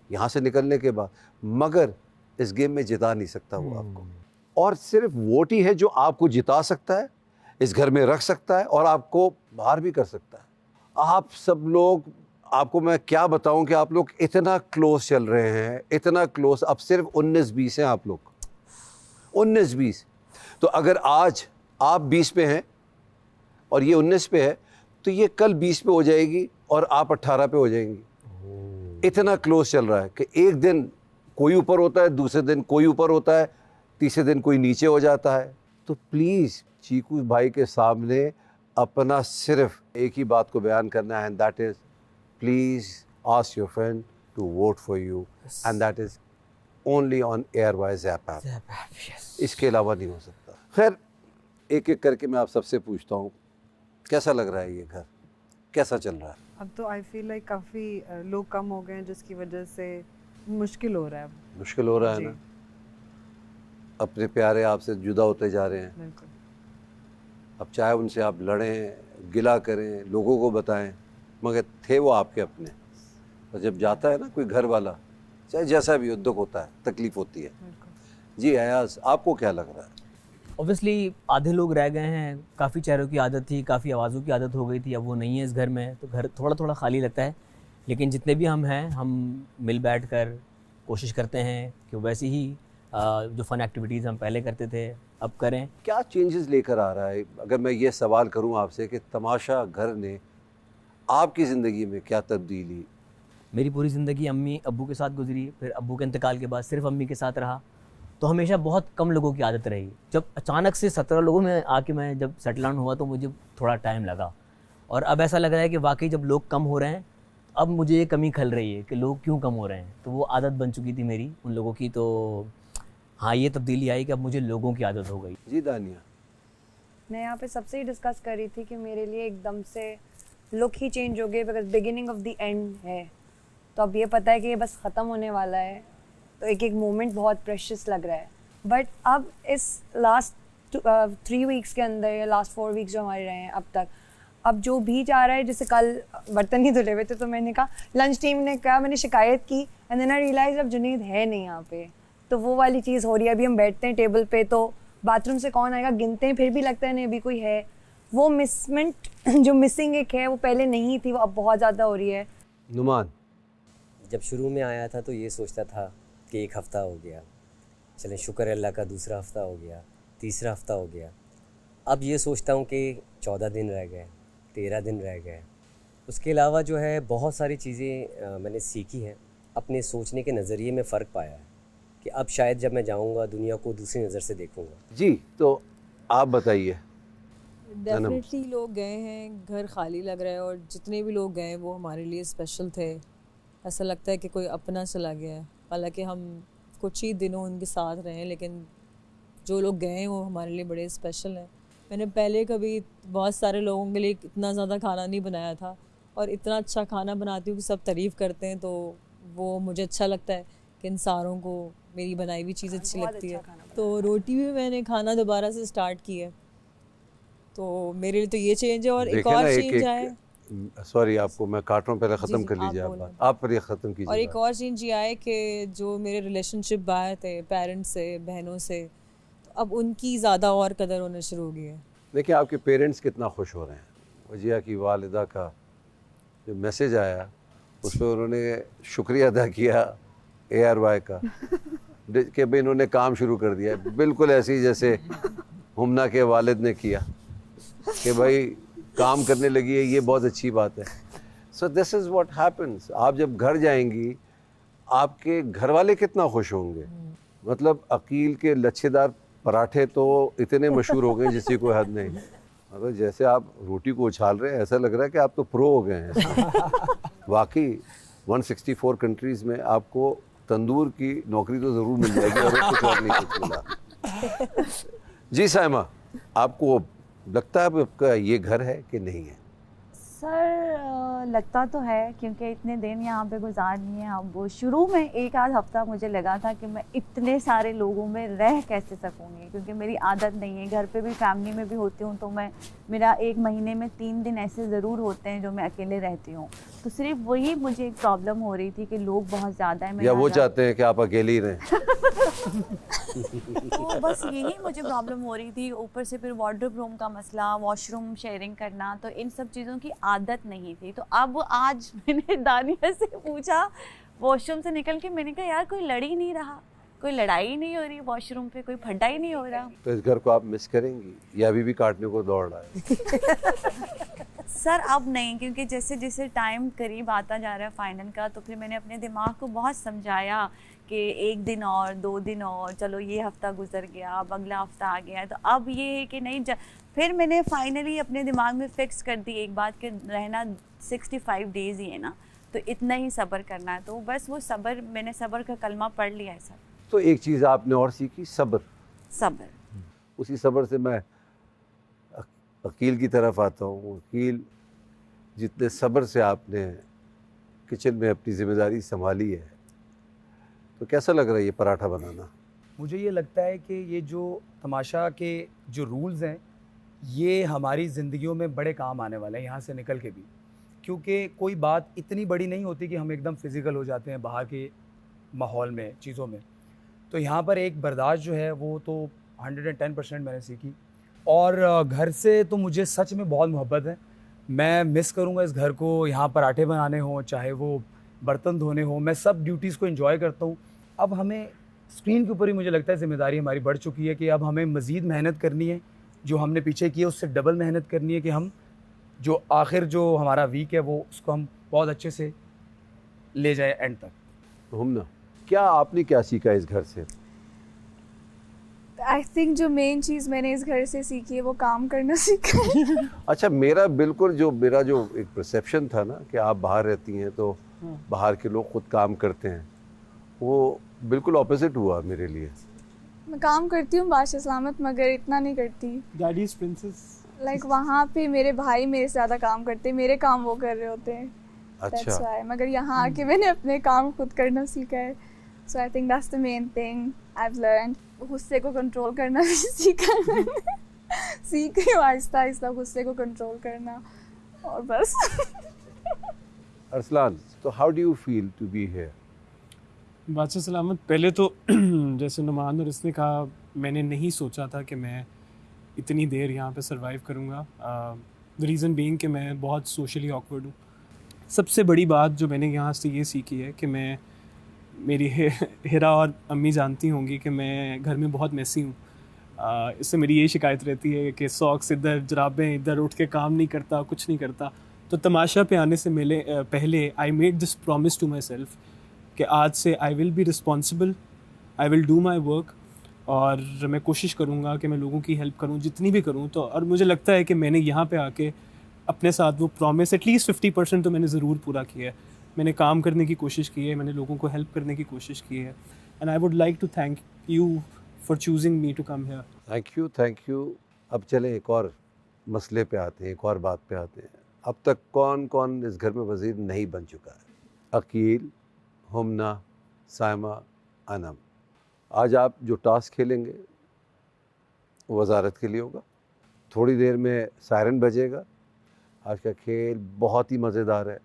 यहाँ से निकलने के बाद, मगर इस गेम में जिता नहीं सकता वो आपको। और सिर्फ वोट ही है जो आपको जिता सकता है, इस घर में रख सकता है और आपको बाहर भी कर सकता है। आप सब लोग, आपको मैं क्या बताऊं कि आप लोग इतना क्लोज चल रहे हैं, इतना क्लोज। अब सिर्फ 19-20 हैं आप लोग, 19-20। तो अगर आज आप 20 पे हैं और ये 19 पे है तो ये कल 20 पे हो जाएगी और आप 18 पे हो जाएंगी। इतना क्लोज चल रहा है कि एक दिन कोई ऊपर होता है, दूसरे दिन कोई ऊपर होता है, तीसरे दिन कोई नीचे हो जाता है। तो प्लीज़ चीकू भाई के सामने अपना सिर्फ एक ही बात को बयान करना है, and that is please ask your friend to vote for you, and that is only on ARY Zap app. इसके अलावा नहीं हो सकता। खैर एक एक करके मैं आप सबसे पूछता हूँ, कैसा लग रहा है ये घर, कैसा चल रहा है? अब तो आई फील लाइक काफ़ी लोग कम हो गए हैं, जिसकी वजह से मुश्किल हो रहा है। मुश्किल हो रहा है ना, अपने प्यारे आपसे जुदा होते जा रहे हैं। बिल्कुल। अब चाहे उनसे आप लड़ें, गिला करें, लोगों को बताएं, मगर थे वो आपके अपने। और जब जाता है ना कोई घर वाला, चाहे जैसा भी हो, दुख होता है, तकलीफ़ होती है। जी अयाज, आपको क्या लग रहा है? ऑब्वियसली आधे लोग रह गए हैं, काफ़ी चेहरों की आदत थी, काफ़ी आवाज़ों की आदत हो गई थी, अब वो नहीं है इस घर में, तो घर थोड़ा थोड़ा खाली लगता है। लेकिन जितने भी हम हैं, हम मिल बैठ कर कोशिश करते हैं कि वैसी ही जो फ़न एक्टिविटीज़ हम पहले करते थे अब करें। क्या चेंजेस लेकर आ रहा है? अगर मैं ये सवाल करूं आपसे कि तमाशा घर ने आपकी ज़िंदगी में क्या तब्दीली? मेरी पूरी ज़िंदगी अम्मी अब्बू के साथ गुजरी, फिर अब्बू के इंतकाल के बाद सिर्फ अम्मी के साथ रहा, तो हमेशा बहुत कम लोगों की आदत रही। जब अचानक से 17 लोगों में आके मैं जब सेटल डाउन हुआ तो मुझे थोड़ा टाइम लगा, और अब ऐसा लग रहा है कि वाकई जब लोग कम हो रहे हैं, अब मुझे ये कमी खल रही है कि लोग क्यों कम हो रहे हैं। तो वो आदत बन चुकी थी मेरी उन लोगों की, तो हाँ ये तब्दीली आई कि अब मुझे लोगों की आदत हो गई। जी दानिया, मैं यहाँ पे सबसे ही डिस्कस कर रही थी कि मेरे लिए एकदम से लुक ही चेंज हो गए, because beginning of the end है। तो अब ये पता है कि ये बस ख़त्म होने वाला है, तो एक एक मोमेंट बहुत प्रेशियस लग रहा है। बट अब इस लास्ट 3 वीक्स के अंदर या लास्ट 4 वीक्स जो हमारे रहे हैं अब तक, अब जो भी जा रहा है, जैसे कल बर्तन नहीं धुले हुए थे तो मैंने कहा, लंच टीम ने कहा, मैंने शिकायत की, एंड देन आई रियलाइज अब जुनैद है नहीं यहाँ पे, तो वो वाली चीज़ हो रही है। अभी हम बैठते हैं टेबल पे तो बाथरूम से कौन आएगा गिनते हैं, फिर भी लगता है नहीं अभी कोई है। वो मिसमेंट जो मिसिंग एक है वो पहले नहीं थी, वो अब बहुत ज़्यादा हो रही है। नुमान, जब शुरू में आया था तो ये सोचता था कि 1 हफ़्ता हो गया, चलें शुक्र अल्लाह का, दूसरा हफ़्ता हो गया, तीसरा हफ़्ता हो गया। अब ये सोचता हूँ कि 14 दिन रह गए, 13 दिन रह गए। उसके अलावा जो है बहुत सारी चीज़ें मैंने सीखी हैं, अपने सोचने के नज़रिए में फ़र्क पाया है कि अब शायद जब मैं जाऊँगा दुनिया को दूसरी नज़र से देखूँगा। जी तो आप बताइए, डेफिनेटली लोग गए हैं, घर खाली लग रहा है, और जितने भी लोग गए वो हमारे लिए स्पेशल थे। ऐसा लगता है कि कोई अपना चला गया है, हालांकि हम कुछ ही दिनों उनके साथ रहे हैं, लेकिन जो लोग गए हैं वो हमारे लिए बड़े स्पेशल हैं। मैंने पहले कभी बहुत सारे लोगों के लिए इतना ज़्यादा खाना नहीं बनाया था, और इतना अच्छा खाना बनाती हूँ कि सब तारीफ़ करते हैं, तो वो मुझे अच्छा लगता है कि इन सारों को मेरी बनाई हुई चीज़ अच्छी लगती है। तो रोटी भी मैंने खाना दोबारा से स्टार्ट की है, तो मेरे लिए तो ये चेंज है। और एक और चेंज आए, सॉरी आपको मैं काट रहा हूँ, पहले ख़त्म कर लीजिए आप बात, आप पर ये ख़त्म कीजिए। और एक और चेंज ये आए कि जो मेरे रिलेशनशिप बाहर थे पेरेंट्स से, बहनों से, तो अब उनकी ज़्यादा और कदर होना शुरू हो गई है। देखिए आपके पेरेंट्स कितना खुश हो रहे हैं। वजिया की वालिदा का जो मैसेज आया उस पर उन्होंने शुक्रिया अदा किया ARY का कि भाई इन्होंने काम शुरू कर दिया, बिल्कुल ऐसे ही जैसे हुमना के वालिद ने किया कि भाई काम करने लगी है, ये बहुत अच्छी बात है। So this is what happens. आप जब घर जाएंगी आपके घर वाले कितना खुश होंगे। मतलब अकील के लच्छेदार पराठे तो इतने मशहूर हो गए जिसकी कोई हद नहीं। मतलब जैसे आप रोटी को उछाल रहे हैं, ऐसा लग रहा है कि आप तो प्रो हो गए हैं। वाकई 164 कंट्रीज़ में आपको तंदूर की नौकरी तो ज़रूर मिल जाएगी, और कुछ और नहीं कुछ मिला। जी साइमा, आपको लगता है आपका ये घर है कि नहीं है? सर लगता तो है, क्योंकि इतने दिन यहाँ पे गुजार लिए हैं। अब वो शुरू में एक आध हफ्ता मुझे लगा था कि मैं इतने सारे लोगों में रह कैसे सकूँगी, क्योंकि मेरी आदत नहीं है। घर पे भी फैमिली में भी होती हूँ तो मेरा 1 महीने में 3 दिन ऐसे ज़रूर होते हैं जो मैं अकेले रहती हूँ। तो सिर्फ वही मुझे एक प्रॉब्लम हो रही थी कि लोग बहुत ज़्यादा हैं, या वो चाहते हैं कि आप अकेले ही रहें? तो बस यही मुझे प्रॉब्लम हो रही थी। ऊपर से फिर वार्डरोब रूम का मसला, वॉशरूम शेयरिंग करना, तो इन सब चीज़ों की आदत नहीं थी। तो अब आज मैंने दानिया से पूछा वॉशरूम से निकल के, मैंने कहा यार कोई लड़ ही नहीं रहा, कोई लड़ाई नहीं हो रही वॉशरूम पे, कोई फड्डा ही नहीं हो रहा। तो इस घर को आप मिस करेंगी या अभी भी काटने को दौड़ रहा है? सर अब नहीं, क्योंकि जैसे जैसे टाइम करीब आता जा रहा है फाइनल का, तो फिर मैंने अपने दिमाग को बहुत समझाया कि 1 दिन और 2 दिन और, चलो ये हफ्ता गुजर गया, अब अगला हफ्ता आ गया है। तो अब ये है कि नहीं, फिर मैंने फाइनली अपने दिमाग में फिक्स कर दी एक बात कि रहना 65 डेज़ ही है ना, तो इतना ही सब्र करना है। तो बस वो सब्र, मैंने सब्र का कलमा पढ़ लिया है सर। तो एक चीज़ आपने और सीखी, सब्र। सब्र, उसी सब्र से मैं अकील की तरफ आता हूँ। अकील, जितने सब्र से आपने किचन में अपनी जिम्मेदारी संभाली है, तो कैसा लग रहा है ये पराठा बनाना? मुझे ये लगता है कि ये जो तमाशा के जो रूल्स हैं ये हमारी ज़िंदगियों में बड़े काम आने वाले हैं यहाँ से निकल के भी, क्योंकि कोई बात इतनी बड़ी नहीं होती कि हम एकदम फिज़िकल हो जाते हैं बाहर के माहौल में, चीज़ों में। तो यहाँ पर एक बर्दाश्त जो है वो तो 110% मैंने सीखी। और घर से तो मुझे सच में बहुत मोहब्बत है। मैं मिस करूँगा इस घर को, यहाँ पराठे बनाने हों, चाहे वो बर्तन धोने हों, मैं सब ड्यूटीज़ को एंजॉय करता हूँ। अब हमें स्क्रीन के ऊपर ही मुझे लगता है ज़िम्मेदारी हमारी बढ़ चुकी है कि अब हमें मज़ीद मेहनत करनी है, जो हमने पीछे की है उससे डबल मेहनत करनी है कि हम जो आखिर जो हमारा वीक है वो उसको हम बहुत अच्छे से ले जाए एंड तक। हुमना, क्या आपने क्या सीखा इस घर से? आई थिंक जो मेन चीज़ मैंने इस घर से सीखी है वो काम करना सीखा है। अच्छा, मेरा जो एक परसेप्शन था ना कि आप बाहर रहती हैं तो बाहर के लोग खुद काम करते हैं, वो बिल्कुल ऑपोजिट हुआ मेरे लिए। मैं काम करती हूँ बादशाह सलामत, मगर इतना नहीं करती। Daddies princess. लाइक वहाँ पे मेरे भाई मेरे से ज़्यादा काम करते हैं, मेरे काम वो कर रहे होते हैं। अच्छा। That's why. मगर यहाँ आके मैंने अपने काम खुद करना सीखा है। So I think that's the main thing I've learned. गुस्से को कंट्रोल करना भी सीखा है। सीख रही हूँ आहिस्ता आहिस्ता गुस्से को कंट्रोल करना, और बस। अरसलान, तो how do you feel to be here? बादशाह सलामत, पहले तो जैसे नुमान और इसने कहा, मैंने नहीं सोचा था कि मैं इतनी देर यहाँ पे सरवाइव करूँगा। द रीज़न बीइंग कि मैं बहुत सोशली ऑकवर्ड हूँ। सबसे बड़ी बात जो मैंने यहाँ से ये सीखी है कि मैं, मेरी हिरा और अम्मी जानती होंगी कि मैं घर में बहुत मैसी हूँ। इससे मेरी ये शिकायत रहती है कि सॉक्स इधर, जुराबें इधर, उठ के काम नहीं करता, कुछ नहीं करता। तो तमाशा पे आने से पहले I made this promise to myself कि आज से I will be responsible, I will do my work, और मैं कोशिश करूँगा कि मैं लोगों की हेल्प करूँ जितनी भी करूँ। तो और मुझे लगता है कि मैंने यहाँ पे आके अपने साथ वो प्रॉमिस एटलीस्ट 50% तो मैंने ज़रूर पूरा किया है। मैंने काम करने की कोशिश की है, मैंने लोगों को हेल्प करने की कोशिश की है। And I would like to thank you for choosing me to come here. Thank you. अब चले एक और मसले पे आते हैं, एक और बात पे आते हैं। अब तक कौन कौन इस घर में वज़ीर नहीं बन चुका है? अकील, हुमना, साइमा, अनम। आज आप जो टास्क खेलेंगे वो वज़ारत के लिए होगा। थोड़ी देर में सायरन बजेगा। आज का खेल बहुत ही मज़ेदार है।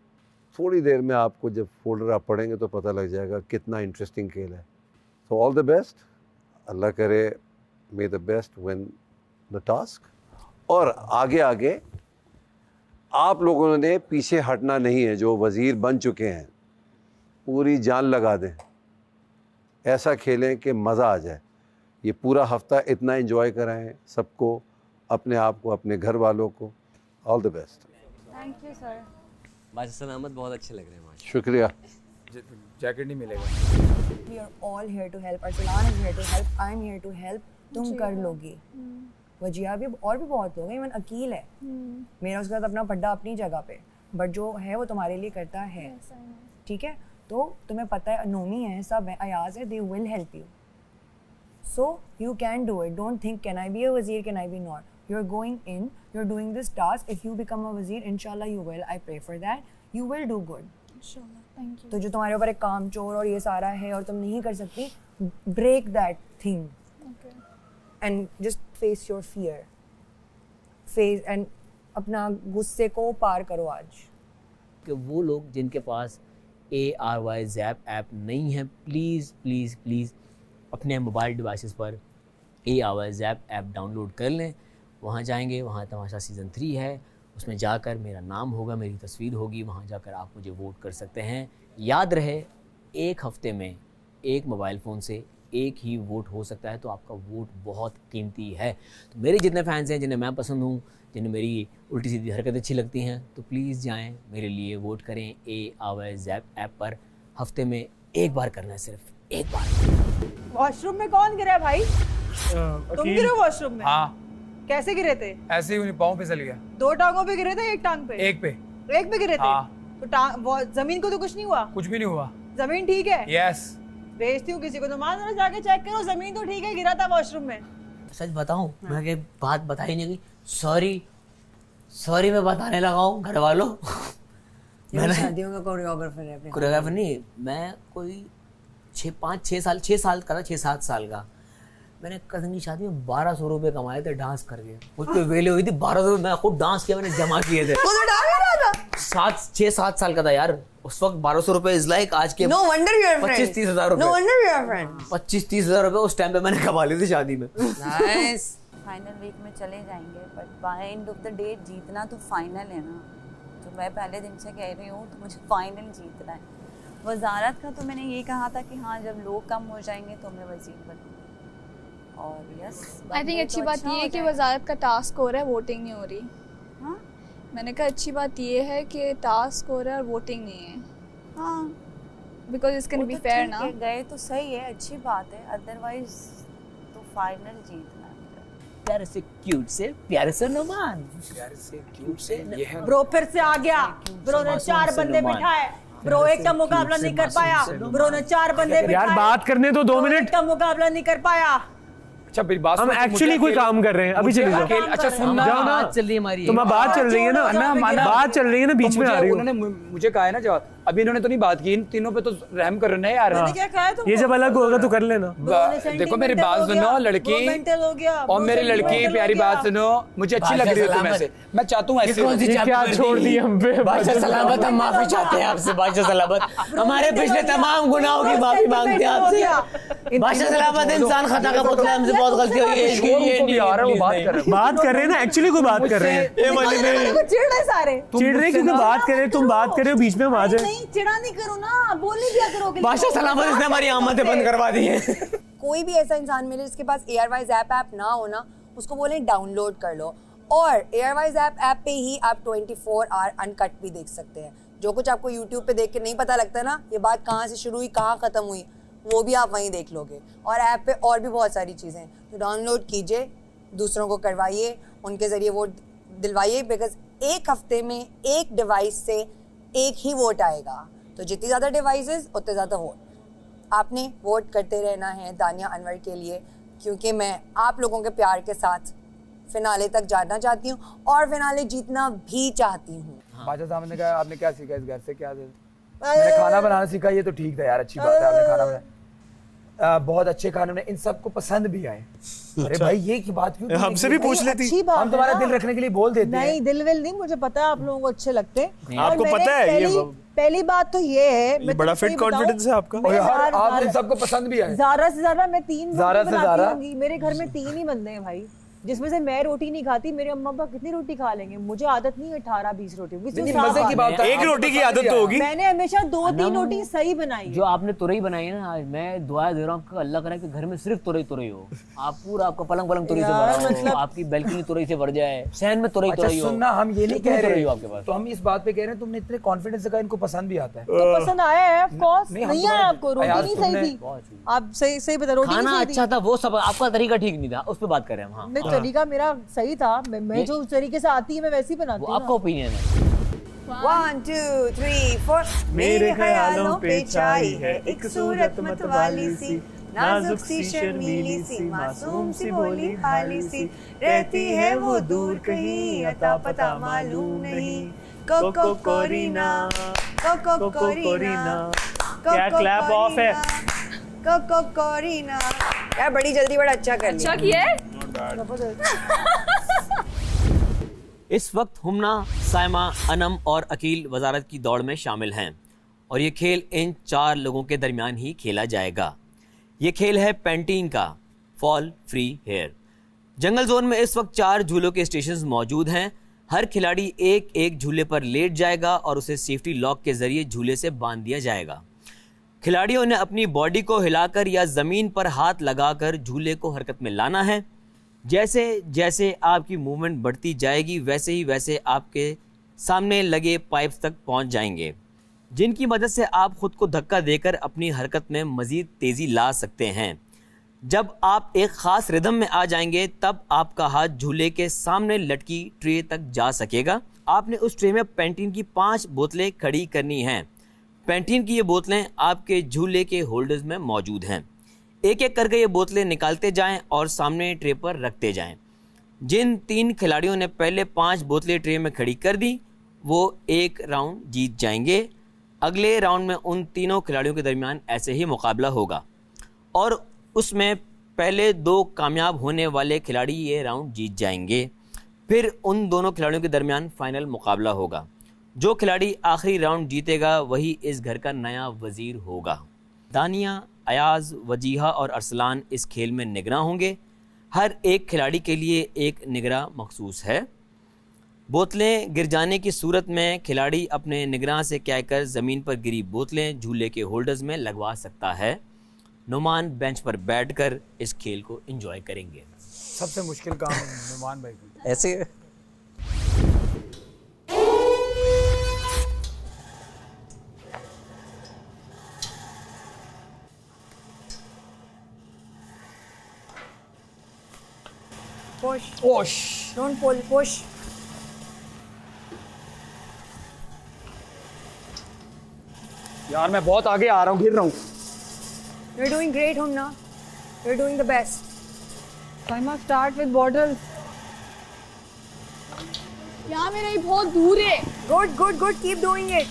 थोड़ी देर में आपको जब फोल्डर आप पढ़ेंगे तो पता लग जाएगा कितना इंटरेस्टिंग खेल है। तो ऑल द बेस्ट। अल्लाह करे may the best win the task. और आगे आगे आप लोगों ने पीछे हटना नहीं है। जो वज़ीर बन चुके हैं पूरी जान लगा दें, ऐसा खेलें कि मज़ा आ जाए। ये पूरा हफ्ता इतना एंजॉय कराएं सबको, अपने आप को, अपने घर वालों को। All the best. Thank you sir. बादशाह सलामत बहुत अच्छे लग रहे हैं माशाल्लाह। शुक्रिया। जैकेट नहीं मिलेगा। We are all here to help. Arsalan is here to help. I'm here to help. तुम कर लोगे। वजिया भी और भी बहुत लोग हैं। इवन अकील है। मेरा उसके साथ अपना पड्डा अपनी जगह पे, बट जो है वो तुम्हारे लिए करता है। ठीक है, तो तुम्हें पता है नोमी है, सब है, अयाज है, they will help you. So you can do it. Don't think can I be a वजीर, can I be not. You are going in, you are doing this task. If you become a वजीर, इंशाल्लाह you will. I pray for that. You will do good इंशाल्लाह। Thank you. तो जो तुम्हारे ऊपर एक काम चोर और ये सारा है और तुम नहीं कर सकती, break that thing and just face your fear. Face and अपना गुस्से को पार करो आज। कि वो लोग जिनके पास ARY ज़ैप ऐप नहीं है, प्लीज़ प्लीज़ प्लीज़ अपने मोबाइल डिवाइसेस पर ARY ज़ैप ऐप डाउनलोड कर लें। वहाँ जाएंगे, वहाँ तमाशा सीज़न 3 है, उसमें जाकर मेरा नाम होगा, मेरी तस्वीर होगी, वहाँ जाकर आप मुझे वोट कर सकते हैं। याद रहे, एक हफ़्ते में एक मोबाइल फ़ोन से एक ही वोट हो सकता है, तो आपका वोट बहुत कीमती है। तो मेरे जितने फैंस हैं, जिन्हें मैं पसंद हूँ, जिन्हें मेरी उल्टी सीधी हरकतें अच्छी लगती हैं, तो प्लीज़ जाएं मेरे लिए वोट करें ARY ज़ैप ऐप पर। हफ्ते में एक बार करना है, सिर्फ एक बार। वॉशरूम में कौन गिरा है भाई? तुम गिरे वॉशरूम में? हाँ। कैसे गिरे थे? ऐसे ही उन्हें पाँव फिसल गया। 2 टांगों पे गिरे थे, एक टांग पे? एक पे। एक पे गिरे थे? हाँ। तो जमीन को तो कुछ नहीं हुआ? कुछ भी नहीं हुआ। जमीन ठीक है? यस। भेजती हूँ किसी को, तो मान जाके चेक करो, जमीन तो ठीक है, गिरा था वॉशरूम में। सच बताऊं, मैं ये बात बताई नहीं गई। सॉरी मैं बताने लगा हूँ घर वालों। मैंने शादियों का कोरियोग्राफर है अपने। कोरियोग्राफर नहीं, मैं कोई 6-7 साल का। मैंने कज़न की शादी में 1200 रुपए कमाए थे डांस करके। मुझ पे वेले हुई थी 1200 रुपए, मैं खुद डांस किया, मैंने जमा किए थे। 6-7 साल का था यार उस वक्त। 1200 रुपए इज लाइक आज के 25-30 हज़ार रुपए। 25-30 हज़ार रुपए उस टाइम पे मैंने कमा लिए थे शादी में। नाइस। फाइनल वीक में चले जाएंगे, but by end of the day जीतना तो फाइनल है ना। तो मैं पहले दिन से कह रही हूँ, तो मुझे फाइनल जीतना है। वजारत का तो मैंने ये कहा था कि हाँ, जब लोग कम हो जाएंगे तो मैं वजीर बनूँगी। और यस, आई थिंक अच्छी बात ये है कि वजारत का टास्क हो रहा है, वोटिंग नहीं हो रही। हाँ, मैंने कहा अच्छी बात ये है कि टास्क हो रहा है और वोटिंग नहीं है। हाँ, because it's can be fair ना। गए तो सही है, अच्छी बात है, अदरवाइज तो फाइनल जीतना। प्यारे से क्यूट से प्यारे से नुमान, प्यारे से क्यूट से ये है। ब्रो फिर से आ गया। ब्रो ने 4 बंदे बिठाए। ब्रो एक का मुकाबला नहीं कर पाया। ब्रो ने 4 बंदे बिठाए। यार बात करने तो 2 मिनट। एक का मुकाबला नहीं कर पाया। अच्छा मेरी बात, हम एक्चुअली कोई काम कर रहे हैं, अभी चले जाओ। अच्छा सुनना, बात चल रही है हमारी। तुम बात चल रही है ना, बात चल रही है ना, बीच में आ रही हो। उन्होंने मुझे कहा है ना जवाब, अभी इन्होंने तो नहीं बात की। इन तीनों पे तो रहम कर रहे हैं यार। मैंने क्या कहा तुमको? ये जब अलग होगा तो कर लेना। देखो मेरी बात सुनो लड़की, और मेरी लड़की प्यारी बात सुनो, मुझे अच्छी लग रही है तुम्हें से। मैं चाहता हूँ ऐसे। क्या छोड़ दी हम पे? बादशाह सलामत, हम माफी चाहते हैं आपसे। बादशाह सलामत, हमारे पिछले तमाम गुनाहों की माफी मांगते हैं आपसे। बादशाह सलामत, इंसान खता का पुतला, हमसे बहुत गलती हुई है। बात कर रहे हैं ना, एक्चुअली कोई बात कर रहे हैं। चिढ़ रहे सारे। चिढ़ रहे क्योंकि बात कर रहे हैं, तुम बात कर रहे हो, बीच में हम आ जाए। चिढ़ा नहीं करो ना, बोलने दिया करो। बादशाह सलामत, इसने हमारी आमदें बंद करवा दी है। कोई भी ऐसा इंसान मिले जिसके पास ARY ज़ैप ऐप ना हो ना, उसको बोलें डाउनलोड कर लो। और ARY ज़ैप ऐप पे ही आप 24 आवर अनकट भी देख सकते हैं। जो कुछ आपको YouTube पे देख के नहीं पता लगता ना, ये बात कहाँ से शुरू हुई, कहाँ खत्म हुई, वो भी आप वहीं देख लोगे। और ऐप पे और भी बहुत सारी चीज़ें हैं, तो डाउनलोड कीजिए, दूसरों को करवाइए, उनके ज़रिए वोट दिलवाइए, बिकॉज एक हफ्ते में एक डिवाइस से एक ही वोट आएगा, तो जितनी ज़्यादा डिवाइसेस उतने ज़्यादा वोट। आपने वोट करते रहना है दानिया अनवर के लिए, क्योंकि मैं आप लोगों के प्यार के साथ फिनाले तक जाना चाहती हूँ और फिनाले जीतना भी चाहती हूँ। बादशाह साहब ने कहा आपने क्या सीखा इस घर से, क्या मैंने खाना बनाना सीखा, ये तो ठीक था यार, अच्छी बात है आपने खाना बनाया, बहुत अच्छे खाने में इन सबको पसंद भी आए। अरे भाई ये की बात क्यों हमसे भी पूछ लेती, हम तुम्हारा दिल रखने के लिए बोल देते हैं। नहीं दिल विल नहीं, मुझे पता है आप लोगों को अच्छे लगते हैं। आपको पता है ये पहली बात तो ये है, बड़ा फिट कॉन्फिडेंस है आपका। आप इन सबको पसंद भी आए। ज़्यादा से ज़्यादा मैं 3 बनाती होंगी, मेरे घर में 3 ही बंदे हैं भाई, जिसमें से मैं रोटी नहीं खाती, मेरे अम्मा पापा कितनी रोटी खा लेंगे, मुझे आदत नहीं है 18-20 रोटी। मजे की बात है, एक रोटी की आदत तो होगी। मैंने हमेशा 2-3 रोटी सही बनाई। जो आपने तुरई बनाई है ना, आज मैं दुआ दे रहा हूँ अल्लाह करे कि घर में सिर्फ तुरई हो, आप पूरा आपका पलंग तुरई से भरा हो, आपकी बैल्कनी तुरई से भर जाए, सहन में तुरई हो। सुनना, हम ये नहीं कह रहे हो आपके पास, तो हम इस बात पे कह रहे हैं तुमने इतने कॉन्फिडेंस से कहा इनको पसंद भी आता है। तो पसंद आया है ऑफ कोर्स, नहीं आया आपको, रोटी नहीं सही थी, आप सही बता, रोटी खाना अच्छा था, वो सब आपका तरीका ठीक नहीं था, उस पे बात कर रहे हैं हम। नहीं तरीका मेरा सही था, मैं जो उस तरीके से आती है मैं वैसे ही बनाती हूँ। आपका ओपिनियन है। 1 2 3 4 मेरे ख्यालों पे छाई है एक सूरत मतवाली सी, नाजुक सी शर्मीली सी, मासूम सी भोली भाली सी, रहती है वो दूर कहीं अता पता मालूम नहीं, कोको कोरीना कोको कोरीना, क्या क्लैप ऑफ है, कोको कोरीना। यार बड़ी जल्दी बड़ा अच्छा कर लिया। अच्छा किया है। इस वक्त हुमना, साइमा, अनम और अकील वजारत की दौड़ में शामिल हैं और ये खेल इन 4 लोगों के दरमियान ही खेला जाएगा। ये खेल है पैंटीन का, फॉल फ्री हेयर। जंगल जोन में इस वक्त 4 झूलों के स्टेशंस मौजूद हैं। हर खिलाड़ी एक एक झूले पर लेट जाएगा और उसे सेफ्टी लॉक के जरिए झूले से बांध दिया जाएगा। खिलाड़ियों ने अपनी बॉडी को हिलाकर या जमीन पर हाथ लगाकर झूले को हरकत में लाना है। जैसे जैसे आपकी मूवमेंट बढ़ती जाएगी वैसे ही वैसे आपके सामने लगे पाइप्स तक पहुंच जाएंगे, जिनकी मदद से आप खुद को धक्का देकर अपनी हरकत में मजीद तेजी ला सकते हैं। जब आप एक खास रिदम में आ जाएंगे तब आपका हाथ झूले के सामने लटकी ट्रे तक जा सकेगा। आपने उस ट्रे में पैंटीन की 5 बोतलें खड़ी करनी हैं। पैंटीन की ये बोतलें आपके झूले के होल्डर्स में मौजूद हैं। एक एक करके ये बोतलें निकालते जाएं और सामने ट्रे पर रखते जाएं। जिन 3 खिलाड़ियों ने पहले 5 बोतलें ट्रे में खड़ी कर दी वो एक राउंड जीत जाएंगे। अगले राउंड में उन तीनों खिलाड़ियों के दरमियान ऐसे ही मुकाबला होगा और उसमें पहले 2 कामयाब होने वाले खिलाड़ी ये राउंड जीत जाएंगे। फिर उन दोनों खिलाड़ियों के दरमियान फाइनल मुकाबला होगा। जो खिलाड़ी आखिरी राउंड जीतेगा वही इस घर का नया वजीर होगा। दानिया, अयाज, वजीहा और अरसलान इस खेल में निगरां होंगे। हर एक खिलाड़ी के लिए एक निगरां मखसूस है। बोतलें गिर जाने की सूरत में खिलाड़ी अपने निगरां से कहकर ज़मीन पर गिरी बोतलें झूले के होल्डर्स में लगवा सकता है। नुमान बेंच पर बैठकर इस खेल को एंजॉय करेंगे। सबसे मुश्किल काम नुमान भाई को ऐसे push don't pull, push। यार मैं बहुत आगे आ रहा हूँ, गिर रहा हूँ। You're doing great, Humna. You're doing the best. Saima, start with bottles. यहाँ मेरा ये बहुत दूर है। Good, good, good. Keep doing it.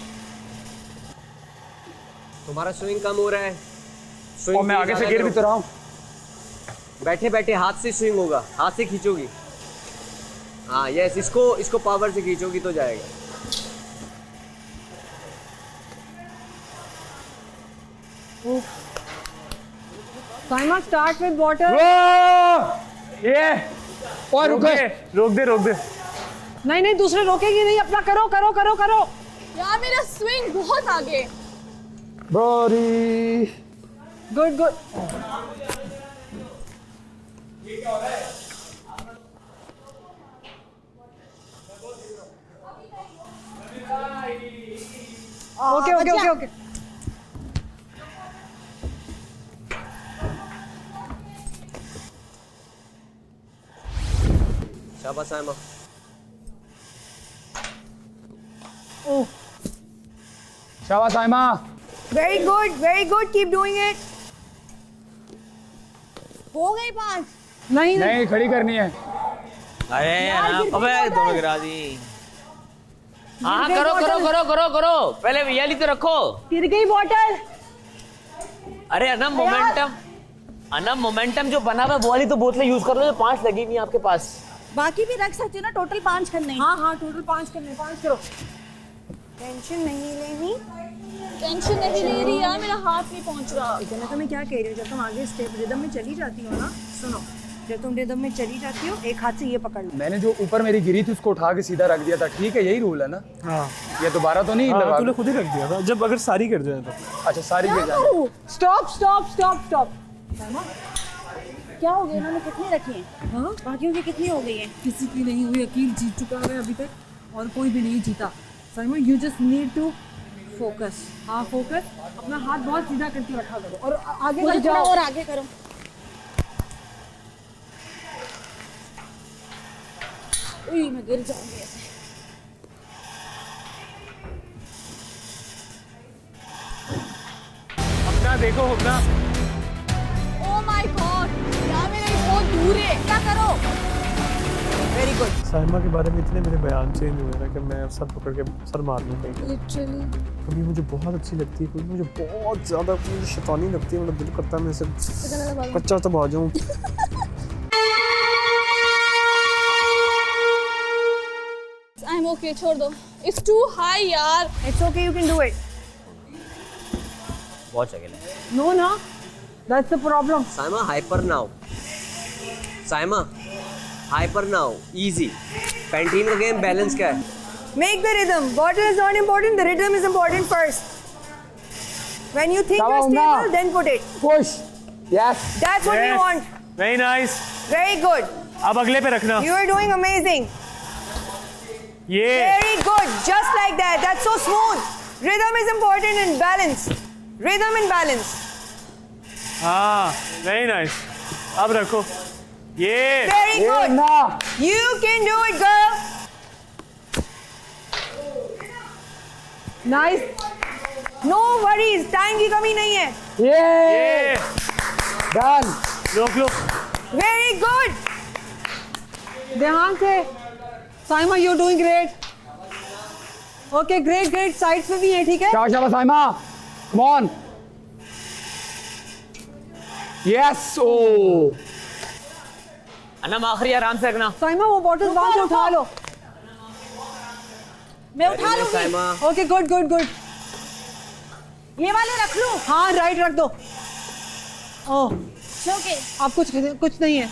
तुम्हारा स्विंग कम हो रहा है। और मैं आगे से गिर भी तो रहा हूँ। बैठे बैठे हाथ से स्विंग होगा, हाथ से खींचोगी। हाँ यस, इसको पावर से खींचोगी तो जाएगा। Saima, start with water. ये और रोक दे। नहीं दूसरे रोकेगी नहीं, अपना करो। यहाँ मेरा स्विंग बहुत आगे। Body good. ओके। शाबाश साइमा। शाबाश Saima. Very good keep doing it. हो गई 5। नहीं खड़ी करनी है। अरे यार अबे दोनों गिरा दी। हाँ करो करो करो करो करो पहले ये तो रखो। गिर गई बॉटल। अरे अनम मोमेंटम जो बना हुआ है वो वाली तो बोतलें यूज कर लो जो 5 लगी हुई हैं आपके पास। बाकी भी रख सकती हो ना, टोटल 5 करने हैं। हाँ टोटल 5 करने, 5 करो। टेंशन नहीं लेनी। टेंशन नहीं ले रही यार, मेरा हाथ नहीं पहुंच रहा। मैं तुम्हें क्या कह रही हूँ, जब तुम आगे स्टेप रिदम में चली जाती हो ना, सुनो, जब तुम रिदम में चली जाती हो एक हाथ से ये पकड़ लो। मैंने जो ऊपर मेरी गिरी थी उसको उठा के सीधा रख दिया था, ठीक है यही रूल है ना? हाँ ये दोबारा तो नहीं लगा? तूने खुद ही रख दिया था जब अगर सारी कर जाए तो। अच्छा सारी गिर जाए। स्टॉप। क्या हो गया, इन्होंने कितनी रखी हैं? हाँ बाकियों की कितनी हो गई है? किसी की नहीं हुई। अकील जीत चुका है अभी तक और कोई भी नहीं जीता। Saima you just need to focus. हाँ फोकस, अपना हाथ बहुत सीधा करके रखा करो और आगे बढ़ जाओ। और आगे करो। मैं गिर जाऊंगी ऐसे। अपना देखो अपना। ओह माय गॉड यार, मेरा ये बहुत दूर है, क्या करो? Very good. साइमा के बारे में इतने मेरे बयान चेंज हुए ना कि मैं सर पकड़ के सर मार लूँ कहीं। लिटरली कभी मुझे बहुत अच्छी लगती है, कभी मुझे बहुत ज़्यादा मुझे शैतानी लगती है। मेरा दिल करता है मैं इसे कच्चा तब आ जाऊँ। आई एम ओके, छोड़ दो। इट्स टू हाई यार। It's okay, you can do it. बहुत शकील है। नो ना, that's the problem. Saima hyper now. Saima hyper now, easy. Pantene का गेम बैलेंस क्या है? Make the rhythm. Bottle is not important. The rhythm is important first. When you think you're stable, then put it. Push. Yes. That's what we want. Very nice. Very good. अब अगले पे रखना। You are doing amazing. Yeah. Very good. Just like that. That's so smooth. Rhythm is important and balance. Rhythm and balance. हाँ, very nice. अब रखो। Yeah. Very good. You can do it, girl. Nice. No worries. Time की कमी नहीं है. Yeah. Done. लो। Very good. ध्यान से। Saima you doing great. Okay great. Sides पे भी है, ठीक है? शाबाश Saima. Come on. Yes. Oh. Anam आखिरी आराम से रखना। साइमा वो बॉटल वहां से उठा लो। मैं उठा लूंगी। Okay good. ये वाले रख लूं? हाँ राइट रख दो। Oh okay. अब कुछ नहीं है।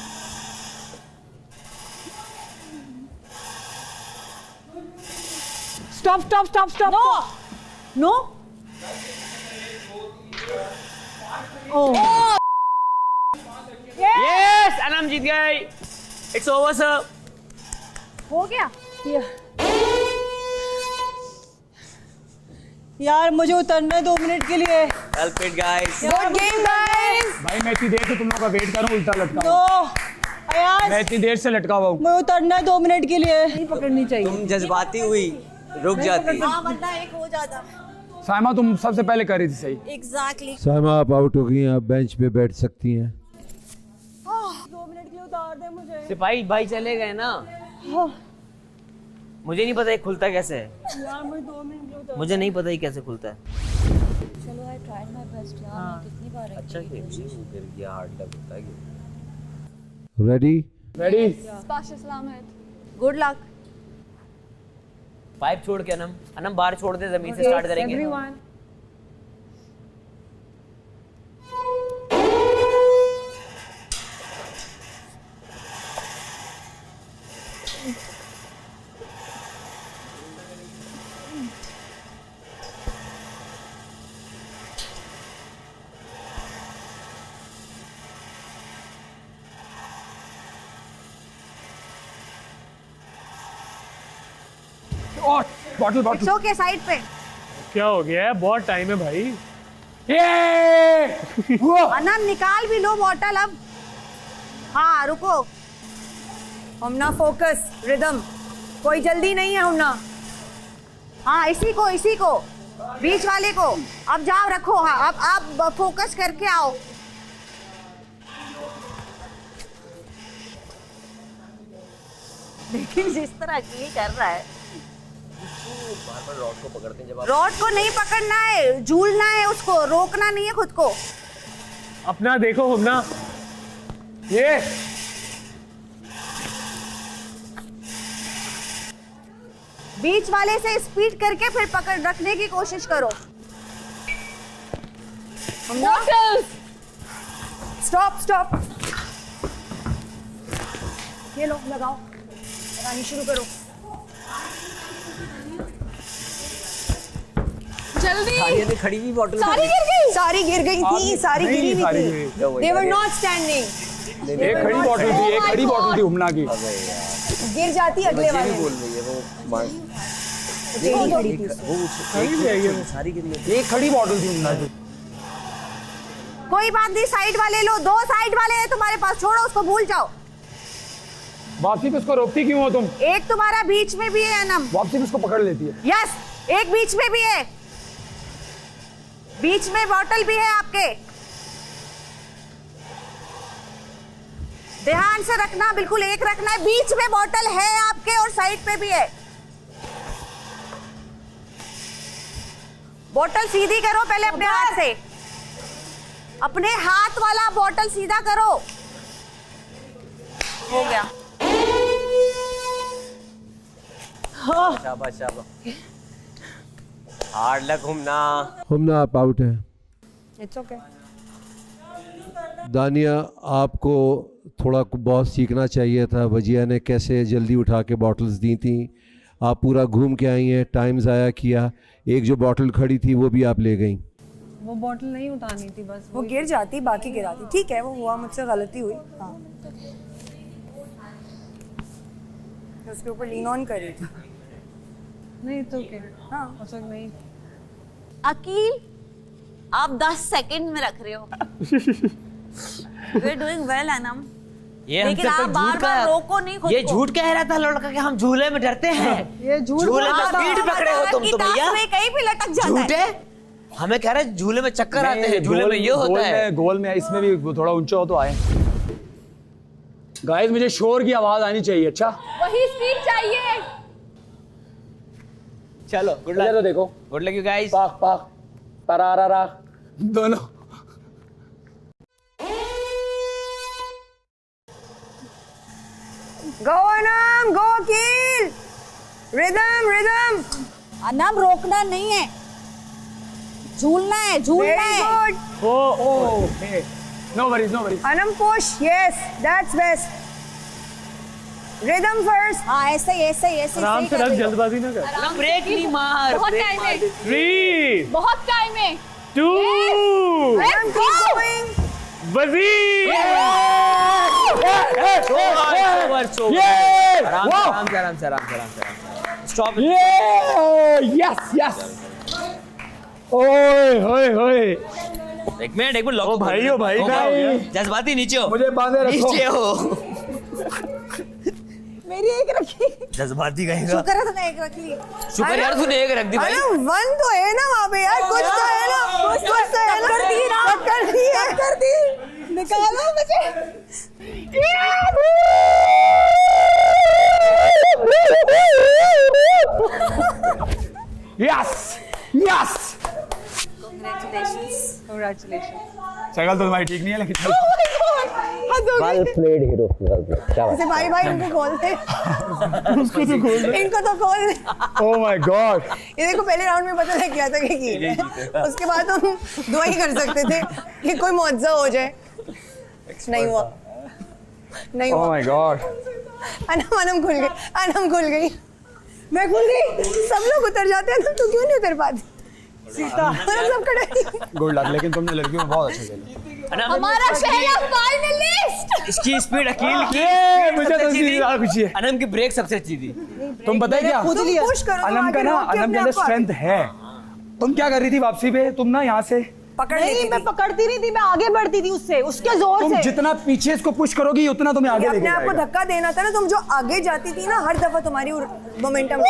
Stop. No. Oh yes Anam जीत गई। It's over sir. हो गया? यार मुझे उतरना है 2 मिनट के लिए। Well played guys. Good game, guys. भाई मैं इतनी देर से तुम लोगों का वेट कर रहा हूँ, उल्टा लटका नो हुआ। यार मैं इतनी देर से लटका हुआ हूँ। मैं उतरना है 2 मिनट के लिए। नहीं पकड़नी चाहिए। तुम जज्बाती हुई रुक जाती। हाँ वरना एक हो जाता। साइमा तुम सबसे पहले कर रही थी सही। एग्जैक्टली। साइमा आप आउट हो गई हैं, आप बेंच पे बैठ सकती हैं। 2 मिनट के लिए उतार दे मुझे। सिपाही भाई चले गए ना। मुझे नहीं पता ये खुलता कैसे है। यार मुझे 2 मिनट के लिए उतार। मुझे नहीं पता ये कैसे खुलता है। चलो आई ट्राइड माय बेस्ट यार। मैं कितनी बार अच्छा गिर गया, हार्ड लग होता है। रेडी? रेडी। स्पाशा सलामत। Good luck. पाइप छोड़ के अनम बाहर छोड़ दे, जमीन से स्टार्ट करेंगे। Everyone. Bottle It's okay, side पे। क्या हो गया है? बहुत टाइम है भाई। अनम निकाल भी लो बॉटल अब। हाँ रुको। हमना फोकस, रिदम, कोई जल्दी नहीं है हमना। हाँ इसी को बीच वाले को अब जाओ रखो। हाँ अब आप फोकस करके आओ। लेकिन जिस तरह अकेले कर रहा है, बार-बार रॉड को पकड़ते हैं जब आप। रॉड को नहीं पकड़ना है, झूलना है उसको, रोकना नहीं है खुद को। अपना देखो हमना, ये बीच वाले से स्पीड करके फिर पकड़ रखने की कोशिश करो। स्टॉप, ये लो लगाओ, लगानी शुरू करो। जल्दी। सारिया ने खड़ी हुई बॉटल सारी गिर गई थी, सारी गिरी हुई थी। They were not standing. एक खड़ी बॉटल थी हुमना की। गिर जाती अगले वाले बोल रही है वो खड़ी थी। सारी गिरी। एक खड़ी बॉटल थी हुमना की। कोई बात नहीं, साइड वाले लो, 2 साइड वाले हैं तुम्हारे पास, छोड़ो उसको, भूल जाओ। वापसी पे उसको रोकती क्यों हो तुम? एक तुम्हारा बीच में भी है अनम। वापसी पे उसको पकड़ लेती है। यस, एक बीच में भी है, बीच में बॉटल भी है आपके। ध्यान से रखना, बिल्कुल एक रखना है। बीच में बॉटल है आपके और साइड पे भी है। बॉटल सीधी करो पहले अपने हाथ से, अपने हाथ वाला बॉटल सीधा करो। हो गया। शाबाश शाबाश। Hard luck Humna. हुमना आप आउट है। It's okay. दानिया आपको थोड़ा बहुत सीखना चाहिए था। वजिया ने कैसे जल्दी उठा के बॉटल्स दी थी, आप पूरा घूम के आई हैं, टाइम ज़ाया किया। एक जो बॉटल खड़ी थी वो भी आप ले गई। वो बॉटल नहीं उठानी थी, बस वो गिर जाती, बाकी गिराती। ठीक है, वो हुआ, मुझसे गलती हुई। हाँ, उसके ऊपर लीन ऑन कर रही थी। नहीं तो क्या, हाँ अच्छा नहीं। अकील आप 10 सेकंड में रख रहे हो। We're doing well Anam. ये लेकिन आप बार-बार रोको नहीं खुद को। ये झूठ कह रहा था लड़का कि हम झूले में डरते हैं। ये झूले में स्पीड पकड़े हो तुम तो भैया। कहीं भी लटक जाता है। झूठे हमें कह रहे हैं झूले में चक्कर आते हैं, झूले में ये होता है। गोल में इसमें भी थोड़ा ऊंचा हो तो आए। गाइस मुझे शोर की आवाज आनी चाहिए। अच्छा वही स्पीड चाहिए। चलो गुड लक। तो देखो गुड लक यू गाइस। पाक पाक परारा दोनों। Go Anam, go Aqeel, rhythm. Anam रोकना नहीं है, झूलना है, झूलना है। Okay, no worries. Anam push, yes, that's best. Rhythm first. हाँ ऐसे आराम से रख, जल्दबाजी ना कर। अनम ब्रेक नहीं मार। बहुत टाइम है, 3 बहुत टाइम है। 2 अनम कीप गोइंग। वजीर। आराम से। स्टॉप। यस। ओए। एक मिनट ओ भाई क्या हो गया? जज्बाती नीचे हो। मुझे बांधे रखो। नीचे हो। मेरी एक रखी। जज्बाती कहेगा। शुक्र है तूने एक रख ली। शुक्र यार तूने एक रख दी भाई। अनम 1 तो है ना वहाँ पे यार, कुछ तो है ना, कुछ तो है ना। कर दी। निकालो मुझे। यस। Congratulations. शक्ल तो तुम्हारी ठीक नहीं है लेकिन वेल प्लेड हीरो। ऐसे भाई इनको खोल दे। इनको तो खोल दे। Oh my God. ये देखो पहले राउंड में पता लग गया था कि कील है। उसके बाद हम दुआ ही कर सकते थे कि कोई मुआवजा हो जाए। नहीं हुआ। Oh my God. अनम खुल गई। मैं खुल गई। सब लोग उतर जाते हैं ना, तो क्यों नहीं उतर पाते? सीता सब खड़े। गुड लक, लेकिन तुमने लड़कियों में बहुत अच्छा खेला। हमारा पहला फाइनलिस्ट। इसकी स्पीड अकील की मुझे तो सीधी खुशी है। अनम की ब्रेक सबसे अच्छी थी। तुम पता है क्या, पुश करो। अनम का ना, अनम के अंदर स्ट्रेंथ है। तुम क्या कर रही थी वापसी पे? तुम ना यहाँ से पकड़ नहीं, लेती मैं थी। पकड़ती नहीं थी, मैं आगे बढ़ती थी उससे, उसके जोर तुम से। जितना पीछे इसको पुश करोगी उतना तुम्हें आगे अपने लेके आप को जाएगा। धक्का देना था ना, तुम जो आगे जाती थी ना हर दफा तुम्हारी मोमेंटम।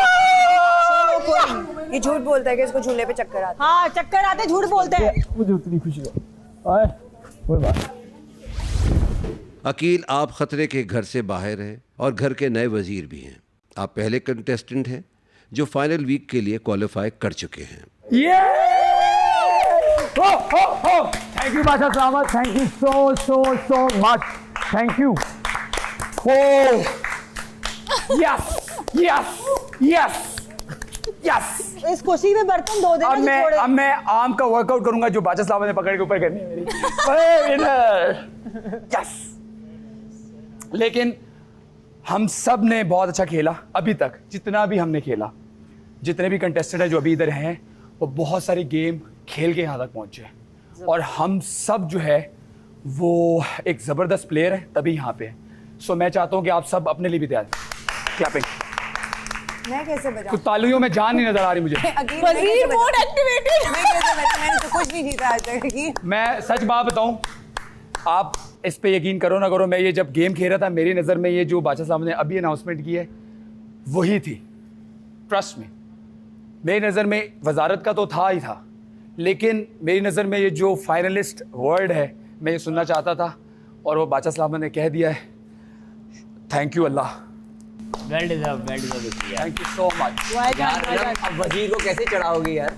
ये झूठ बोलता है कि इसको झूले पे चक्कर आता है। हाँ चक्कर आते, झूठ बोलते हैं। मुझे उतनी खुशी हो आए कोई बात। अकील, आप खतरे के घर से बाहर हैं और घर के नए वजीर भी हैं। आप पहले कंटेस्टेंट हैं जो फाइनल वीक के लिए क्वालिफाई कर चुके हैं। थैंक यू बादशाह सलामत, thank you so much, thank you. Yes yes yes yes. इस खुशी में बर्तन धो देना। अब मैं आम का वर्कआउट करूंगा जो बादशाह सलामत ने पकड़ के ऊपर करनी है मेरी। यस। लेकिन हम सब ने बहुत अच्छा खेला अभी तक, जितना भी हमने खेला, जितने भी कंटेस्टेंट हैं जो अभी इधर हैं, वो बहुत सारे गेम खेल के यहाँ तक पहुँचे और हम सब जो है वो एक ज़बरदस्त प्लेयर है तभी यहाँ पे है। सो मैं चाहता हूँ कि आप सब अपने लिए भी तैयार। क्लैपिंग। मैं कैसे बजाऊं? तो तालियों में जान नहीं नजर आ रही मुझे। वजीर मोड एक्टिवेटेड। मैं कैसे बजाऊं? मैंने तो कुछ नहीं जीता आज तक। मैं सच बात बताऊं, आप इस पे यकीन करो ना करो, मैं ये जब गेम खेल रहा था मेरी नज़र में ये जो बादशाह साहब ने अभी अनाउंसमेंट की है वही थी। ट्रस्ट में मेरी नज़र में वजारत का तो था ही था, लेकिन मेरी नज़र में ये जो फाइनलिस्ट वर्ड है मैं ये सुनना चाहता था और वो बादशाह साहब ने कह दिया है। Thank you Allah. Well deserve इसलिए। Thank you so much. यार अब वजीर को कैसे चढ़ाओगे यार?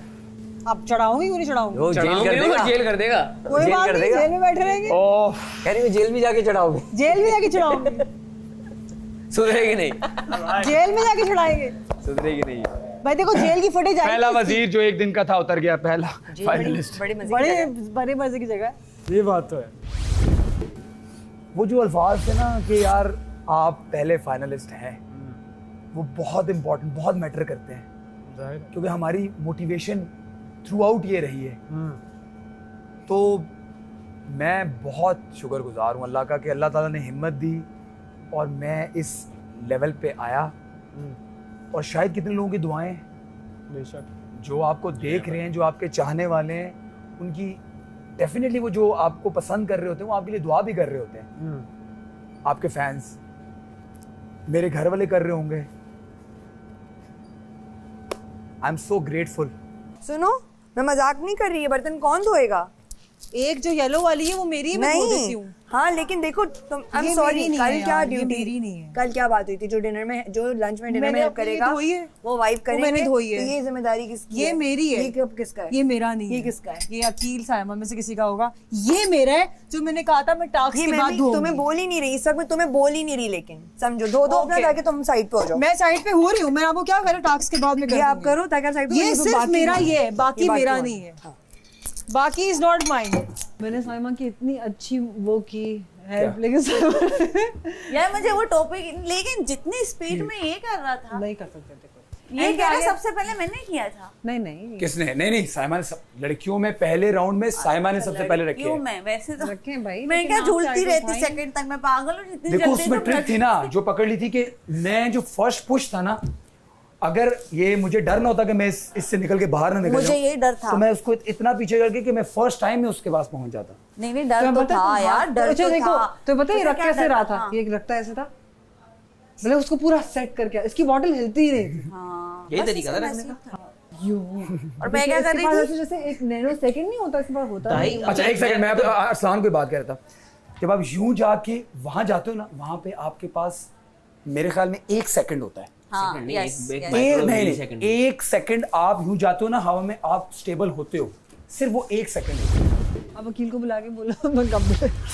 अब चढ़ाऊंगी क्यों नहीं चढ़ाऊंगी? वो जेल कर देगा। कोई बात नहीं, जेल में बैठे रहेंगे। ओह कह रही जेल में जाके चढ़ाओगे? जेल में जाके चढ़ाऊंगी। सुधरेगी नहीं। जेल में जाके चढ़ाएंगे। सुधरेगी नहीं भाई देखो जेल की फुटेज आई। पहला वजीर जो एक दिन का था उतर गया, पहला फाइनलिस्ट। बड़े मजे की जगह। ये बात तो है। वो जो अल्फाज थे ना कि यार आप पहले फाइनलिस्ट हैं, वो बहुत इंपॉर्टेंट, बहुत मैटर करते हैं क्योंकि हमारी मोटिवेशन थ्रू आउट ये रही है। तो मैं बहुत शुक्रगुजार हूँ अल्लाह का कि अल्लाह ताला ने हिम्मत दी और मैं इस लेवल पे आया। और शायद कितने लोगों की दुआएं बेशक जो आपको देख रहे हैं, जो आपके चाहने वाले हैं, उनकी डेफिनेटली वो जो आपको पसंद कर रहे होते हैं वो आपके लिए दुआ भी कर रहे होते हैं। आपके फैंस, मेरे घर वाले कर रहे होंगे। I am so grateful. सुनो, मैं मजाक नहीं कर रही है। बर्तन कौन धोएगा? एक जो येलो वाली है वो मेरी है, मैं धो देती हूँ। हाँ लेकिन देखो तुम, आई एम सॉरी, कल क्या ड्यूटी, कल क्या बात हुई थी? जो डिनर में, जो लंच में डिनर में हेल्प करेगा वो वाइफ करेगी। मैंने धोई है। तो ये जिम्मेदारी किसकी है? ये मेरी है। ये कब किसका है? ये मेरा नहीं है। ये किसका है? ये अकील साइमा में से किसी का होगा। ये मेरा है जो मैंने कहा था मैं टास्क के बाद धोऊंगी। तुम्हें बोल ही नहीं रही, इस वक्त मैं तुम्हें बोल ही नहीं रही, लेकिन समझो धो दो अपना ताकि तुम साइड पे हो जाओ। मैं साइड पे हो रही हूँ, मैं आपको क्या करूँ टास्क के बाद में? ये आप करो ताकि आप साइड पे। ये सिर्फ मेरा ये है, बाकी मेरा नहीं है। बाकी इज नॉट माइंड। मैंने साइमा की इतनी अच्छी वो की हेल्प, लेकिन यार मुझे वो टॉपिक, लेकिन जितनी स्पीड में ये कर रहा था नहीं कर सकते थे। ये कह रहा सबसे पहले मैंने किया था। नहीं किसने? नहीं साइमा ने। लड़कियों में पहले राउंड में साइमा ने सबसे पहले रखे। क्यों? मैं वैसे तो रखे भाई, मैं क्या झूलती रहती सेकंड तक, मैं पागल हूँ जितनी देखो जल्दी उसमें तो ट्रिक थी ना जो पकड़ ली थी कि मैं जो फर्स्ट पुश था ना, अगर ये मुझे डर ना होता कि मैं इससे निकल के बाहर ना निकल मुझे ये डर था तो मैं उसको इतना पीछे करके कि मैं फर्स्ट टाइम में उसके पास पहुंच जाता। नहीं डर तो था यार, डर तो था। तो पता है ये रख कैसे रहा था? ये रखता ऐसे था, मतलब उसको पूरा सेट करके, इसकी बॉटल हिलती ही नहीं थी। यही तरीका था रखने का। और मैं क्या कर रही थी? जैसे एक नैनो सेकंड नहीं होता, इसके पास होता है। अच्छा एक सेकंड, मैं अरसलान कोई बात कह रहा था। जब आप यूं जाके वहां जाते हो ना, वहां पे आपके पास मेरे ख्याल में 1 सेकंड होता है। हाँ, एक सेकंड आप यूं जाते हो ना हवा में, आप स्टेबल होते हो, सिर्फ वो 1 सेकंड है। अब वकील को बुला के बोलो मैं कब।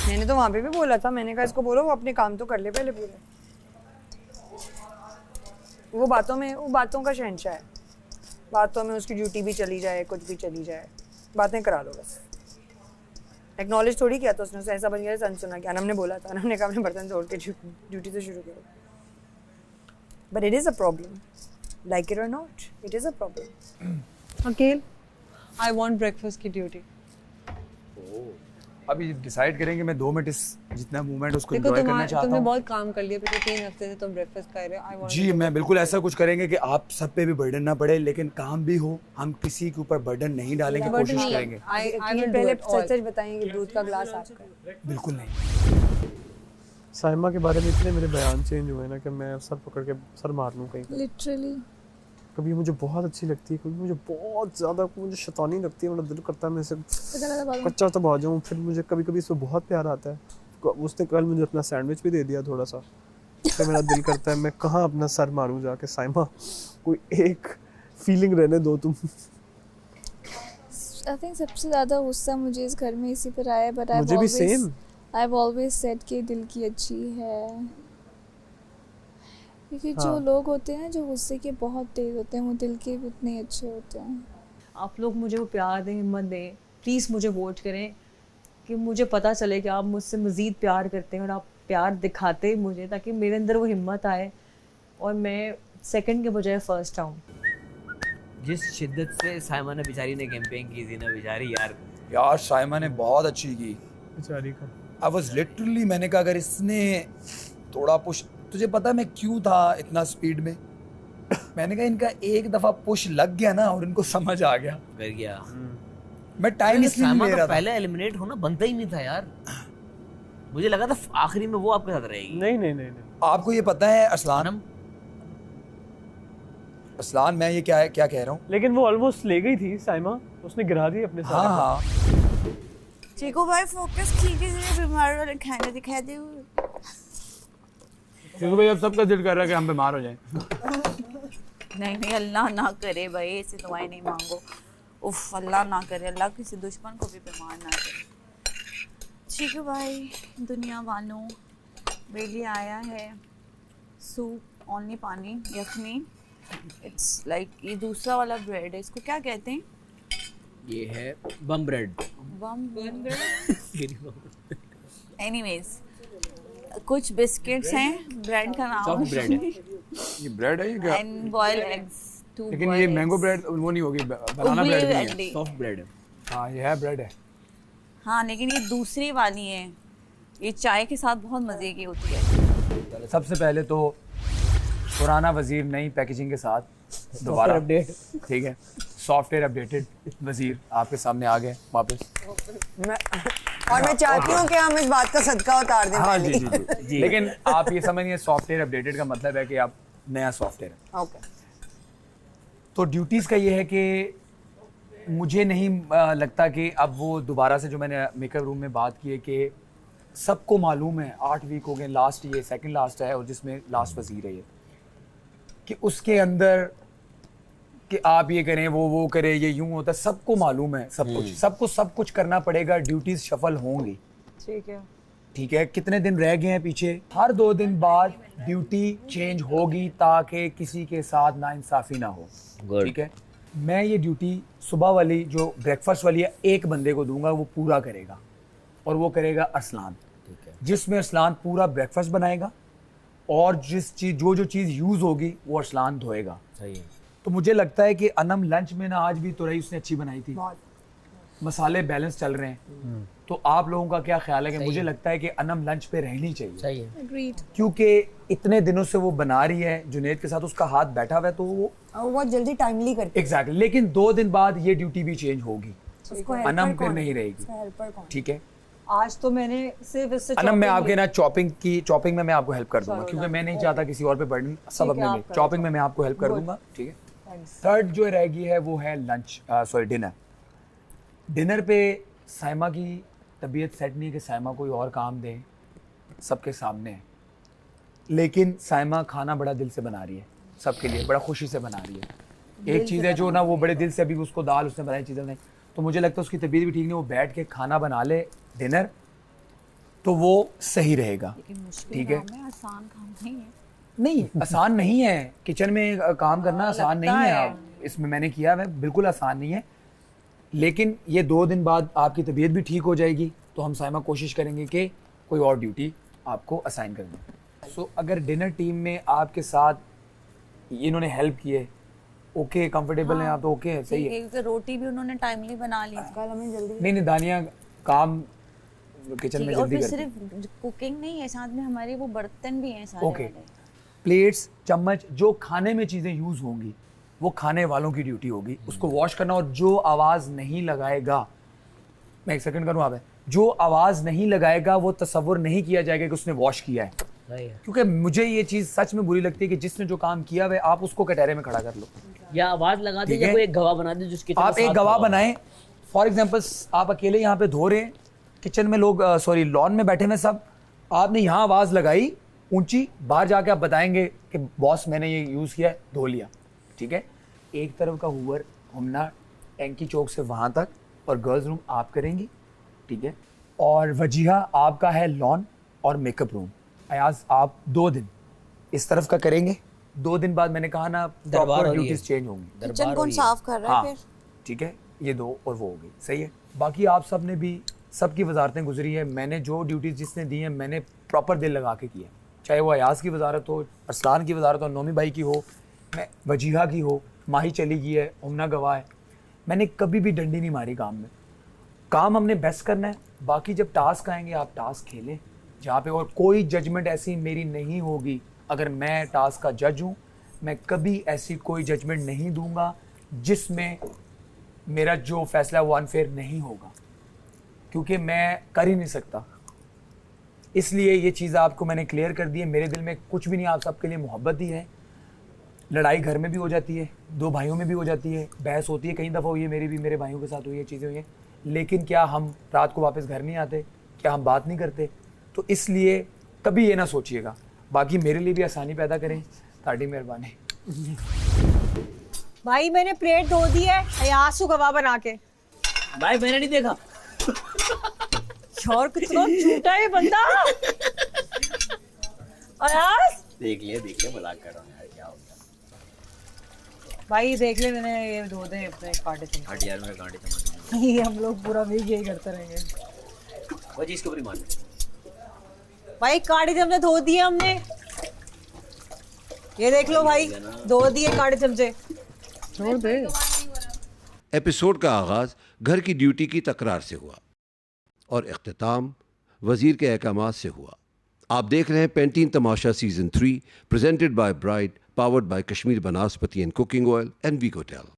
मैंने तो वहां पे भी बोला था, मैंने कहा इसको बोलो वो अपने काम तो कर ले पहले पूरे। वो बातों का शहंशाह है। बातों में उसकी ड्यूटी भी चली जाए, कुछ भी चली जाए, बातें करा लो बस। एक्नॉलेज थोड़ी किया था उसने, ऐसा बन गया सन सुना। क्या हमने बोला था, हमने कहा अपने बर्तन तोड़ के ड्यूटी से शुरू करो। But it is a problem. Like it or not, it is a problem. Aqeel, I want breakfast की ड्यूटी। अभी डिसाइड करेंगे। मैं 2 मिनट इस जितना मूवमेंट उसको देखो एंजॉय करना चाहता तुमने हूँ। बहुत काम कर लिया, पिछले 3 हफ्ते से तुम ब्रेकफास्ट कर रहे हो। I want जी मैं बिल्कुल ऐसा कुछ करेंगे कि आप सब पे भी बर्डन ना पड़े, लेकिन काम भी हो, हम किसी के ऊपर बर्डन नहीं डालेंगे, कोशिश करेंगे। I will पहले do it all. सच सच बताएंगे, दूध का ग्लास आपका। बिल्कुल नहीं। साइमा के बारे में इतने मेरे बयान चेंज हुए ना कि मैं सर पकड़ के सर मार लूँ कहीं। लिटरली कभी मुझे बहुत अच्छी लगती है, कभी मुझे बहुत ज़्यादा मुझे शैतानी लगती है, मेरा दिल करता है मैं इसे कच्चा दबा जाऊँ। फिर मुझे कभी कभी इसमें बहुत प्यार आता है। उसने कल मुझे अपना सैंडविच भी दे दिया थोड़ा सा, तो मेरा दिल करता है मैं कहाँ अपना सर मारूँ जाके। साइमा कोई एक फीलिंग रहने दो तुम। आई थिंक सबसे ज़्यादा गुस्सा मुझे इस घर में इसी पर आया, बट मुझे भी same. I have always said कि दिल की अच्छी है, क्योंकि जो लोग होते हैं जो गुस्से के बहुत तेज होते हैं वो दिल के भी उतने अच्छे होते हैं। आप लोग मुझे वो प्यार दें, हिम्मत दें, प्लीज़ मुझे वोट करें कि मुझे पता चले कि आप मुझसे मज़ीद प्यार करते हैं और आप प्यार दिखाते मुझे, ताकि मेरे अंदर वो हिम्मत आए और मैं सेकंड के बजाय फर्स्ट आऊँ। जिस शिद्दत से साइमा ने बेचारी ने कैंपेन की थी ना, बेचारी यार साइमा ने बहुत अच्छी की बेचारी का। आई वाज लिटरली, मैंने कहा अगर इसने थोड़ा पुश, तुझे पता है मैं क्यों था इतना स्पीड में? मैंने कहा इनका एक दफा पुश लग गया ना और इनको समझ आ गया, कर गया। मैं टाइम इसलिए नहीं ले रहा था। पहले एलिमिनेट होना बनता ही नहीं था यार, मुझे लगा था आखिरी में वो आपके साथ रहेगी। नहीं। आपको ये पता है असलान, मैं ये क्या कह रहा हूँ, लेकिन वो ऑलमोस्ट ले गई थी साइमा, उसने गिरा दी अपने साथ। हाँ। चीकू भाई फोकस कीजिए, बीमार वाले खाने दिखा दे। क्योंकि भाई अब सबका दिल कर रहा है कि हम बीमार हो जाएं। नहीं अल्लाह ना करे भाई, ऐसी दुआएं नहीं मांगो। उफ अल्लाह ना करे, अल्लाह किसी दुश्मन को भी बीमार ना करे। चीकू भाई दुनिया वालों मेरे लिए आया है सूप, ओनली पानी, यखनी। इट्स लाइक ये दूसरा वाला ब्रेड है, इसको क्या कहते हैं? ये है बम ब्रेड। बम ब्रेड। एनीवेज कुछ बिस्किट्स हैं, ब्रेड का नाम सॉफ्ट ब्रेड है। ये ब्रेड है ये क्या? एंड बॉइल्ड एग्स, 2 लेकिन ये मैंगो ब्रेड वो नहीं होगी, बनाना ब्रेड नहीं है, सॉफ्ट ब्रेड है। हाँ ये है ब्रेड है। हाँ लेकिन ये दूसरी वाली है, ये चाय के साथ बहुत मजे की होती है। सबसे पहले तो पुराना वजीर नई पैकेजिंग के साथ दोबारा अपडेट, ठीक है, सॉफ्टवेयर अपडेटेड वजीर आपके सामने आ गए वापस। और मैं चाहती हूँ कि हम इस बात का सदका उतार दें। हाँ जी। लेकिन आप ये समझिए सॉफ्टवेयर अपडेटेड का मतलब है कि आप नया सॉफ्टवेयर है। ओके। तो ड्यूटीज़ का ये है कि मुझे नहीं लगता कि अब वो दोबारा से जो मैंने मेकअप रूम में बात की है कि सबको मालूम है 8 वीक हो गए, लास्ट ये सेकंड लास्ट है और जिसमें लास्ट वजीर है ये, कि उसके अंदर कि आप ये करें वो करें, ये यूं होता है, सबको मालूम है सब कुछ, सबको सब कुछ करना पड़ेगा, ड्यूटीज शफल होंगी। ठीक है कितने दिन रह गए हैं पीछे, हर 2 दिन बाद ड्यूटी चेंज होगी ताकि किसी के साथ नाइंसाफी ना हो। ठीक है, मैं ये ड्यूटी सुबह वाली जो ब्रेकफास्ट वाली है एक बंदे को दूंगा, वो पूरा करेगा और वो करेगा अरसलान, जिसमें अरसलान पूरा ब्रेकफास्ट बनाएगा और जिस चीज जो चीज़ यूज़ होगी वो अरसलान धोएगा। सही है। तो मुझे लगता है कि अनम लंच में ना आज भी तुरई उसने अच्छी बनाई थी, मसाले बैलेंस चल रहे हैं। तो आप लोगों का क्या ख्याल है? कि मुझे लगता है कि अनम लंच पे रहनी चाहिए। सही है। Agreed. क्योंकि इतने दिनों से वो बना रही है, जुनैद के साथ उसका हाथ बैठा हुआ है, तो वो बहुत जल्दी टाइमली करती है। एग्जैक्टली। लेकिन 2 दिन बाद ये ड्यूटी भी चेंज होगी, अनम फिर नहीं रहेगी। ठीक है, आज तो मैंने सिर्फ इससे अनम मैं आपके ना चॉपिंग में मैं आपको हेल्प कर दूंगा, क्योंकि मैं नहीं चाहता किसी और पे बर्डन, सब अपने में। चॉपिंग में मैं आपको हेल्प कर दूंगा। ठीक है, थर्ड जो रहेगी है वो है लंच, सॉरी डिनर। डिनर पे साइमा की तबीयत सेट नहीं है कि साइमा कोई और काम दे, सबके सामने है, लेकिन साइमा खाना बड़ा दिल से बना रही है, सबके लिए बड़ा खुशी से बना रही है। एक चीज़ है जो ना वो बड़े दिल से, अभी उसको दाल उसने बनाई, चीज़ें बनाई, तो मुझे लगता है उसकी तबीयत भी ठीक नहीं, वो बैठ के खाना बना ले डिनर, तो वो सही रहेगा। ठीक है, आसान काम नहीं है। नहीं आसान नहीं है, किचन में काम करना आसान नहीं है। आप इसमें मैंने किया है, बिल्कुल आसान नहीं है, लेकिन ये 2 दिन बाद आपकी तबीयत भी ठीक हो जाएगी, तो हम साइमा कोशिश करेंगे कि कोई और ड्यूटी आपको असाइन कर दें। सो अगर डिनर टीम में आपके साथ इन्होंने हेल्प की है, ओके कंफर्टेबल है आप, तो ओके है, सही है। रोटी भी उन्होंने टाइमली बना ली, कल हमें जल्दी नहीं दानिया काम किचन में ठीक है, और जल्दी फिर करते हैं। सिर्फ कुकिंग नहीं है, साथ में हमारे वो बर्तन भी हैं सारे ओके, वाले। प्लेट्स, चम्मच, जो खाने में चीज़ें यूज़ होंगी वो खाने वालों की ड्यूटी होगी, उसको वॉश करना। और जो आवाज़ नहीं लगाएगा, मैं एक सेकंड करूँ आप, जो आवाज़ नहीं लगाएगा वो तसव्वुर नहीं किया जाएगा कि उसने वॉश किया है। क्योंकि मुझे ये चीज़ सच में बुरी लगती है कि जिसने जो काम किया है आप उसको कटहरे में खड़ा कर लो, या आवाज लगा दे, ठीक या है? कोई एक गवाह बना दे जिसके आप एक गवाह बनाएं। फॉर एग्जांपल आप अकेले यहाँ पे धो रहे हैं, किचन में लोग सॉरी लॉन में बैठे हुए सब, आपने यहाँ आवाज़ लगाई ऊंची, बाहर जाके आप बताएंगे कि बॉस मैंने ये यूज़ किया है, धो लिया, ठीक है। एक तरफ का हुवर घूमना टैंकी चौक से वहाँ तक, और गर्ल्स रूम आप करेंगी, ठीक है। और वजीहा आपका है लॉन और मेकअप रूम। अयाज आप 2 दिन इस तरफ का करेंगे, 2 दिन बाद मैंने कहा ना प्रॉपर ड्यूटीज चेंज होंगी। किचन कौन साफ कर रहा है फिर? ठीक है, ये 2 और वो हो गई, सही है। बाकी आप सब ने भी सबकी वजारतें गुजरी है, मैंने जो ड्यूटीज जिसने दी हैं मैंने प्रॉपर दिल लगा के किया, चाहे वो अयाज की वजारत हो, अरसलान की वजारत हो, नोमी भाई की हो, मैं वजीहा की हो, माही चली गई है, उमना गवाह है, मैंने कभी भी डंडी नहीं मारी काम में। काम हमने बेस्ट करना है, बाकी जब टास्क आएंगे आप टास्क खेलें जहाँ पे, और कोई जजमेंट ऐसी मेरी नहीं होगी। अगर मैं टास्क का जज हूँ, मैं कभी ऐसी कोई जजमेंट नहीं दूंगा जिसमें मेरा जो फैसला है वो अनफेयर नहीं होगा, क्योंकि मैं कर ही नहीं सकता। इसलिए ये चीज़ आपको मैंने क्लियर कर दी है। मेरे दिल में कुछ भी नहीं, आप सबके लिए मोहब्बत ही है। लड़ाई घर में भी हो जाती है, 2 भाइयों में भी हो जाती है, बहस होती है, कई दफ़ा हुई है, मेरी भी, मेरे भाइयों के साथ हुई है, चीज़ें हुई हैं। लेकिन क्या हम रात को वापस घर नहीं आते? क्या हम बात नहीं करते? तो इसलिए कभी ये ना सोचिएगा। बाकी मेरे लिए भी आसानी पैदा करें, ताड़ी मेहरबानी। भाई मैंने प्लेट धो दी है अयाज को गवाह बना के। भाई मैंने नहीं देखा। यार कितना झूठा है बंदा। अयाज देख लिया मजाक कर रहा हूँ यार, क्या हो गया। भाई देख ले, मैंने ये धो दे अपने कांटे से। हट यार, मेरे कांटे समझ ये हम लोग पूरा वीक यही करते रहेंगे। वो चीज को भी मान भाई कांटे चमचे धो दिए हमने, ये देख लो भाई, धो दिए कांटे चमचे। छोड़ दे। एपिसोड का आगाज़ घर की ड्यूटी की तकरार से हुआ और इख्तिताम वज़ीर के अहकामात से हुआ। आप देख रहे हैं Pantene Tamasha season 3 presented by Bright, powered by Kashmir Banaspati and cooking oil and वीगोटेल।